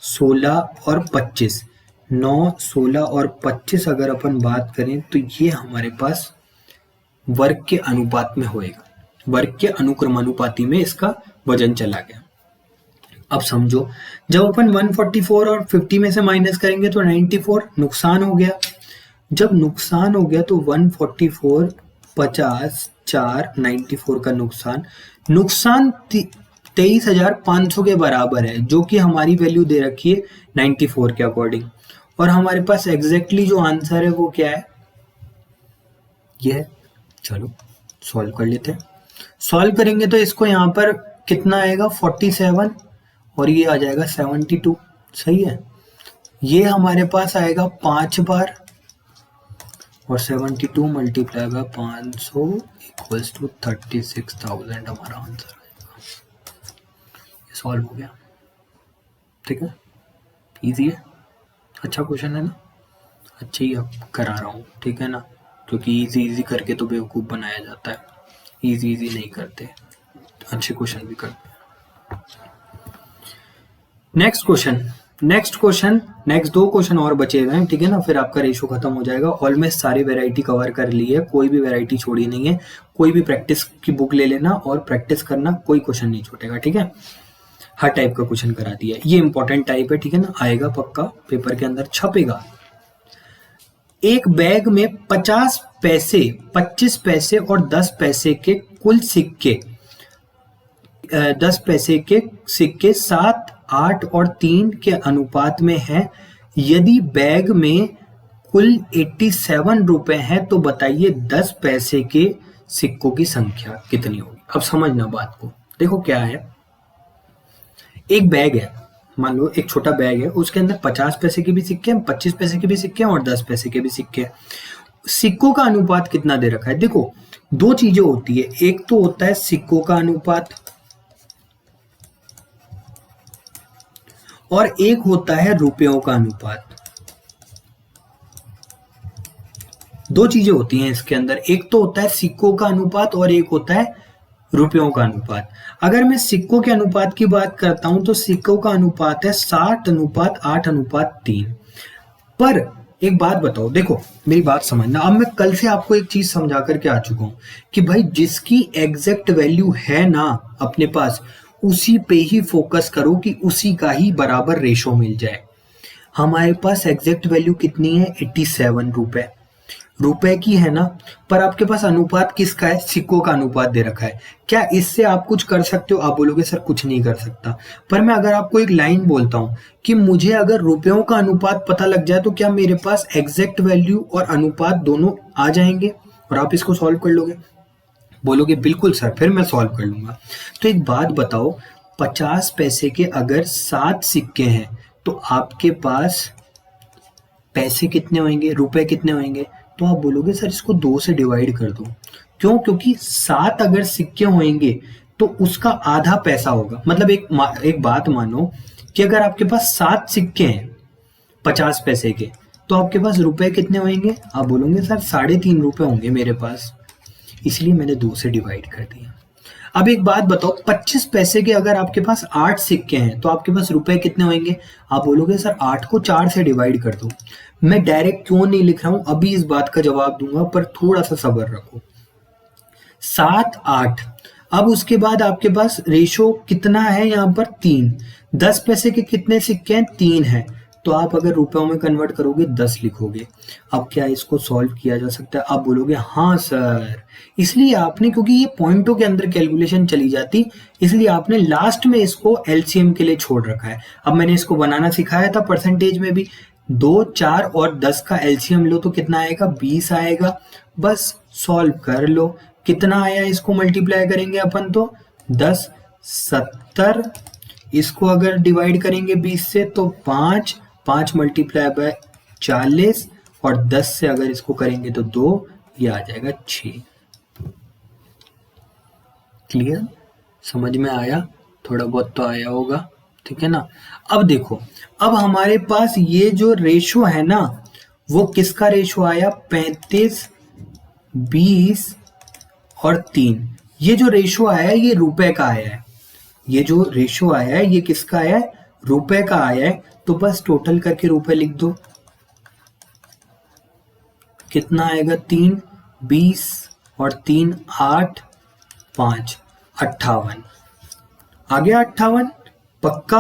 16 और 25, 9, 16 और 25 अगर अपन बात करें तो ये हमारे पास वर्ग के अनुपात में होएगा, वर्ग के अनुक्रमानुपाती में इसका वजन चला गया। अब समझो, जब अपन 144 और 50 में से माइनस करेंगे तो 94 नुकसान हो गया। जब नुकसान हो गया तो 144, 50, 4, 94 का नुकसान 23,500 के बराबर है, जो कि हमारी वैल्यू दे रखी है 94 के अकॉर्डिंग। और हमारे पास एग्जैक्टली जो आंसर है वो क्या है, ये है। चलो सॉल्व कर लेते हैं। सॉल्व करेंगे तो इसको यहाँ पर कितना आएगा, 47, और ये आ जाएगा 72। सही है, ये हमारे पास आएगा 5 बार, और 72 मल्टीप्लाई बाय 500 इक्वल्स टू 36,000 हमारा आंसर आएगा। ये सॉल्व हो गया, ठीक है, इजी है। अच्छा क्वेश्चन है ना, अच्छा ही अब करा रहा हूँ, ठीक है ना, क्योंकि इजी इजी करके तो बेवकूफ़ बनाया जाता है, इजी इजी नहीं करते, अच्छे क्वेश्चन भी करते। नेक्स्ट दो क्वेश्चन और बचे हुए हैं, ठीक है ना, फिर आपका रेशो खत्म हो जाएगा। ऑलमोस्ट सारी वैरायटी कवर कर ली है, कोई भी वैरायटी छोड़ी नहीं है। कोई भी प्रैक्टिस की बुक ले लेना और प्रैक्टिस करना, कोई क्वेश्चन नहीं छूटेगा, ठीक है। हर टाइप का क्वेश्चन करा दिया है, ये इंपॉर्टेंट टाइप है, ठीक है ना, आएगा पक्का पेपर के अंदर छपेगा। एक बैग में 50 पैसे, 25 पैसे और 10 पैसे के कुल सिक्के, 10 पैसे के सिक्के 7, 8 और 3 के अनुपात में हैं। यदि बैग में कुल 87 रुपए हैं तो बताइए 10 पैसे के सिक्कों की संख्या कितनी होगी। अब समझना बात को, देखो क्या है, एक बैग है, मान लो एक छोटा बैग है, उसके अंदर 50 पैसे के भी सिक्के हैं, 25 पैसे के भी सिक्के हैं और 10 पैसे के भी सिक्के हैं। सिक्कों का अनुपात कितना दे रखा है, देखो दो चीजें होती है, एक तो होता है सिक्कों का अनुपात और एक होता है रुपयों का अनुपात। दो चीजें होती हैं इसके अंदर, एक तो होता है सिक्कों का अनुपात और एक होता है रुपयों का अनुपात। अगर मैं सिक्कों के अनुपात की बात करता हूं तो सिक्कों का अनुपात है 60:8:3। पर एक बात बताओ, देखो मेरी बात समझना, अब मैं कल से आपको एक चीज समझा करके आ चुका हूं कि भाई जिसकी एग्जैक्ट वैल्यू है ना अपने पास, उसी पे ही फोकस करो कि उसी का ही बराबर रेशो मिल जाए। हमारे पास एग्जैक्ट वैल्यू कितनी है, 87 रुपए की है ना, पर आपके पास अनुपात किसका है, सिक्कों का अनुपात दे रखा है। क्या इससे आप कुछ कर सकते हो, आप बोलोगे सर कुछ नहीं कर सकता। पर मैं अगर आपको एक लाइन बोलता हूं कि मुझे अगर रुपयों का अनुपात पता लग जाए तो क्या मेरे पास एग्जैक्ट वैल्यू और अनुपात दोनों आ जाएंगे और आप इसको सॉल्व कर लोगे। बोलोगे बिल्कुल सर, फिर मैं सॉल्व कर लूंगा। तो एक बात बताओ, 50 पैसे के अगर 7 सिक्के हैं तो आपके पास पैसे कितने होंगे, रुपए कितने होंगे। तो आप बोलोगे सर इसको 2 से डिवाइड कर दो। क्यों, क्योंकि 7 अगर सिक्के होंगे तो उसका आधा पैसा होगा। मतलब एक बात मानो कि अगर आपके पास 7 सिक्के हैं 50 पैसे के, तो आपके पास रुपए कितने होंगे, आप बोलोगे सर 3.5 रुपए होंगे मेरे पास, इसलिए मैंने 2 से डिवाइड कर दिया। अब एक बात बताओ, 25 पैसे के अगर आपके पास 8 सिक्के हैं तो आपके पास रुपए कितने होंगे, आप बोलोगे सर 8 को 4 से डिवाइड कर दो। मैं डायरेक्ट क्यों नहीं लिख रहा हूं, अभी इस बात का जवाब दूंगा, पर थोड़ा सा सब्र रखो। 7, 8, अब उसके बाद आपके पास रेशो कितना है यहाँ पर, 3। 10 पैसे के कितने सिक्के हैं, 3 है, तो आप अगर रुपयों में कन्वर्ट करोगे 10 लिखोगे। अब क्या इसको सॉल्व किया जा सकता है, आप बोलोगे हाँ सर। इसलिए आपने, क्योंकि ये पॉइंटों के अंदर कैलकुलेशन चली जाती, इसलिए आपने लास्ट में इसको एलसीएम के लिए छोड़ रखा है। अब मैंने इसको बनाना सिखाया था परसेंटेज में भी, 2, 4 और 10 का एलसीएम लो तो कितना आएगा, 20 आएगा। बस सॉल्व कर लो, कितना आया, इसको मल्टीप्लाई करेंगे अपन तो 10, 70, इसको अगर डिवाइड करेंगे 20 से तो 5, 5 मल्टीप्लाई बाय 40 और 10 से अगर इसको करेंगे तो 2, ये आ जाएगा 6। क्लियर, समझ में आया, थोड़ा बहुत तो आया होगा, ठीक है ना। अब देखो, अब हमारे पास ये जो रेशो है ना, वो किसका रेशो आया, 35, 20 और 3। ये जो रेशो आया है ये रुपए का आया है, ये जो रेशो आया है ये किसका आया है, रुपए का आया है। तो बस टोटल करके रुपए लिख दो, कितना आएगा, 3, 20 और 3, 8, 5, 58 आ गया, 58 पक्का।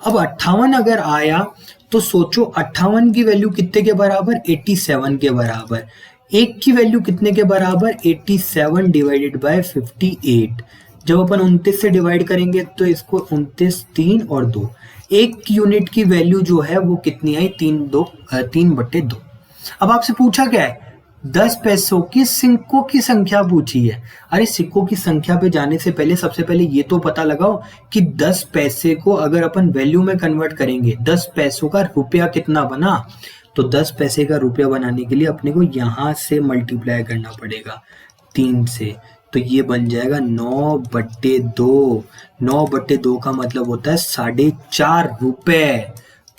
अब 58 अगर आया तो सोचो 58 की वैल्यू कितने के बराबर, 87 के बराबर। एक की वैल्यू कितने के बराबर, 87 डिवाइडेड बाय 58। जब अपन 29 से डिवाइड करेंगे तो इसको 29, 3 और 2, एक यूनिट की वैल्यू जो है वो कितनी आई, 3/2। अब आपसे पूछा क्या है, 10 पैसों की सिक्कों की संख्या पूछी है। अरे सिक्कों की संख्या पे जाने से पहले सबसे पहले ये तो पता लगाओ कि 10 पैसे को अगर अपन वैल्यू में कन्वर्ट करेंगे, 10 पैसों का रुपया कितना बना। तो 10 पैसे का रुपया बनाने के लिए अपने को यहां से मल्टीप्लाई करना पड़ेगा 3 से, तो ये बन जाएगा 9/2। 9/2 का मतलब होता है 4.5 रुपए।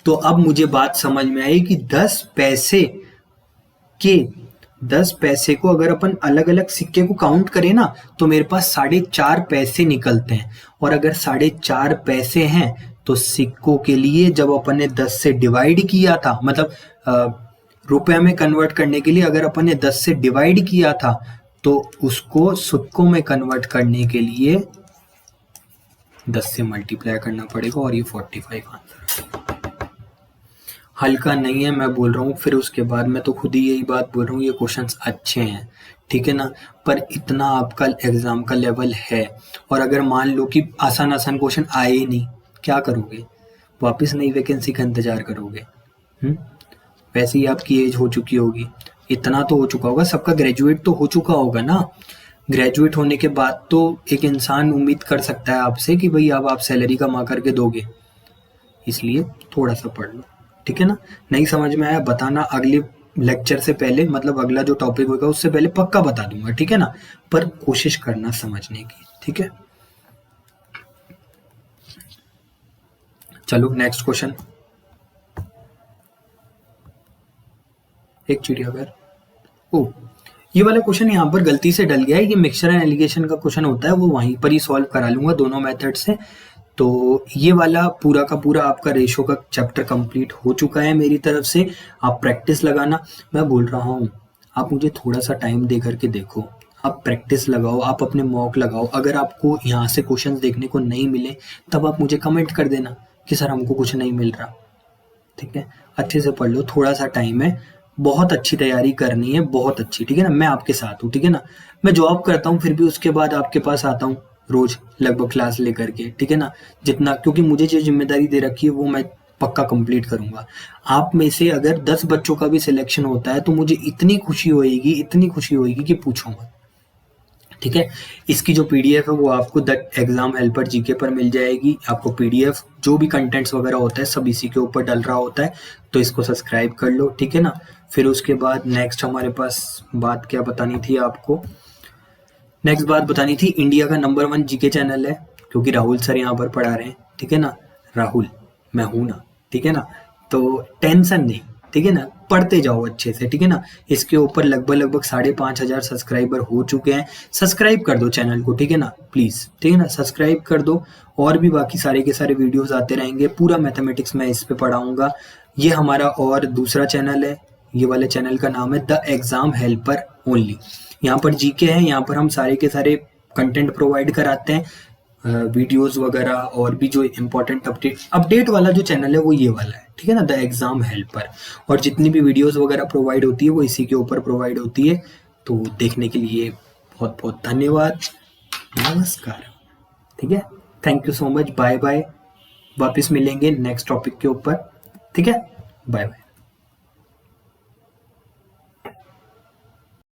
तो अब मुझे बात समझ में आई कि 10 पैसे को अगर अपन अलग अलग सिक्के को काउंट करें ना, तो मेरे पास 4.5 पैसे निकलते हैं। और अगर 4.5 पैसे हैं तो सिक्कों के लिए जब अपन ने 10 से डिवाइड किया था, मतलब रुपए में कन्वर्ट करने के लिए अगर अपन ने 10 से डिवाइड किया था, तो उसको सिक्कों में कन्वर्ट करने के लिए 10 से मल्टीप्लाई करना पड़ेगा, और ये 45 आंसर। हल्का नहीं है, मैं बोल रहा हूँ। फिर उसके बाद मैं तो खुद ही यही बात बोल रहा हूँ, ये क्वेश्चंस अच्छे हैं, ठीक है ना, पर इतना आपका एग्जाम का लेवल है। और अगर मान लो कि आसान आसान क्वेश्चन आए ही नहीं, क्या करोगे? वापस नई वैकेंसी का इंतजार करोगे? वैसे ही आपकी एज हो चुकी होगी, इतना तो हो चुका होगा, सबका ग्रेजुएट तो हो चुका होगा ना। ग्रेजुएट होने के बाद तो एक इंसान उम्मीद कर सकता है आपसे कि भाई अब आप सैलरी कमा करके दोगे, इसलिए थोड़ा सा पढ़ लो, ठीक है ना। नहीं समझ में आया बताना, अगले लेक्चर से पहले, मतलब अगला जो टॉपिक होगा उससे पहले पक्का बता दूंगा, ठीक है ना, पर कोशिश करना समझने की, ठीक है। चलो नेक्स्ट क्वेश्चन। एक चिड़ियाघर, ओ ये वाला क्वेश्चन यहाँ पर गलती से डल गया है, ये मिक्सचर एंड एलिगेशन का क्वेश्चन होता है, वो वहीं पर ही सॉल्व करा लूंगा दोनों मेथड से। तो ये वाला पूरा का पूरा आपका रेशो का चैप्टर कंप्लीट हो चुका है मेरी तरफ से। आप प्रैक्टिस लगाना, मैं बोल रहा हूँ, आप मुझे थोड़ा सा टाइम दे करके देखो, आप प्रैक्टिस लगाओ, आप अपने मॉक लगाओ। अगर आपको यहाँ से क्वेश्चंस देखने को नहीं मिले तब आप मुझे कमेंट कर देना कि सर हमको कुछ नहीं मिल रहा, ठीक है। अच्छे से पढ़ लो, थोड़ा सा टाइम है, बहुत अच्छी तैयारी करनी है, बहुत अच्छी, ठीक है ना। मैं आपके साथ हूँ, ठीक है ना। मैं जॉब करता हूँ, फिर भी उसके बाद आपके पास आता हूँ रोज लगभग क्लास लेकर के, ठीक है ना। जितना, क्योंकि मुझे जो जिम्मेदारी दे रखी है वो मैं पक्का कंप्लीट करूंगा। आप में से अगर 10 बच्चों का भी सिलेक्शन होता है तो मुझे इतनी खुशी होएगी, इतनी खुशी होएगी कि पूछो मत, ठीक है। इसकी जो पीडीएफ है वो आपको द एग्जाम हेल्पर जीके पर मिल जाएगी। आपको पीडीएफ जो भी कंटेंट्स वगैरह होता है सब इसी के ऊपर डल रहा होता है, तो इसको सब्सक्राइब कर लो, ठीक है ना। फिर उसके बाद नेक्स्ट हमारे पास बात क्या बतानी थी आपको, नेक्स्ट बात बतानी थी, इंडिया का नंबर 1 जीके चैनल है, क्योंकि राहुल सर यहाँ पर पढ़ा रहे हैं, ठीक है ना। राहुल मैं हूं ना, ठीक है ना, तो टेंशन नहीं, ठीक है ना, पढ़ते जाओ अच्छे से, ठीक है ना। इसके ऊपर लगभग 5,500 सब्सक्राइबर हो चुके हैं। सब्सक्राइब कर दो चैनल को, ठीक है ना, प्लीज, ठीक है ना, सब्सक्राइब कर दो। और भी बाकी सारे के सारे वीडियोस आते रहेंगे, पूरा मैथमेटिक्स मैं इस पे पढ़ाऊंगा। ये हमारा और दूसरा चैनल है, ये वाले चैनल का नाम है द एग्जाम हेल्पर ओनली। यहाँ पर जीके है, यहाँ पर हम सारे के सारे कंटेंट प्रोवाइड कराते हैं, वीडियोस वगैरह, और भी जो इम्पोर्टेंट अपडेट वाला जो चैनल है वो ये वाला है, ठीक है ना, द एग्जाम हेल्पर। और जितनी भी वीडियोस वगैरह प्रोवाइड होती है वो इसी के ऊपर प्रोवाइड होती है। तो देखने के लिए बहुत बहुत धन्यवाद, नमस्कार, ठीक है। Thank you so much, bye bye. वापस मिलेंगे नेक्स्ट टॉपिक के ऊपर, ठीक है, बाय बाय।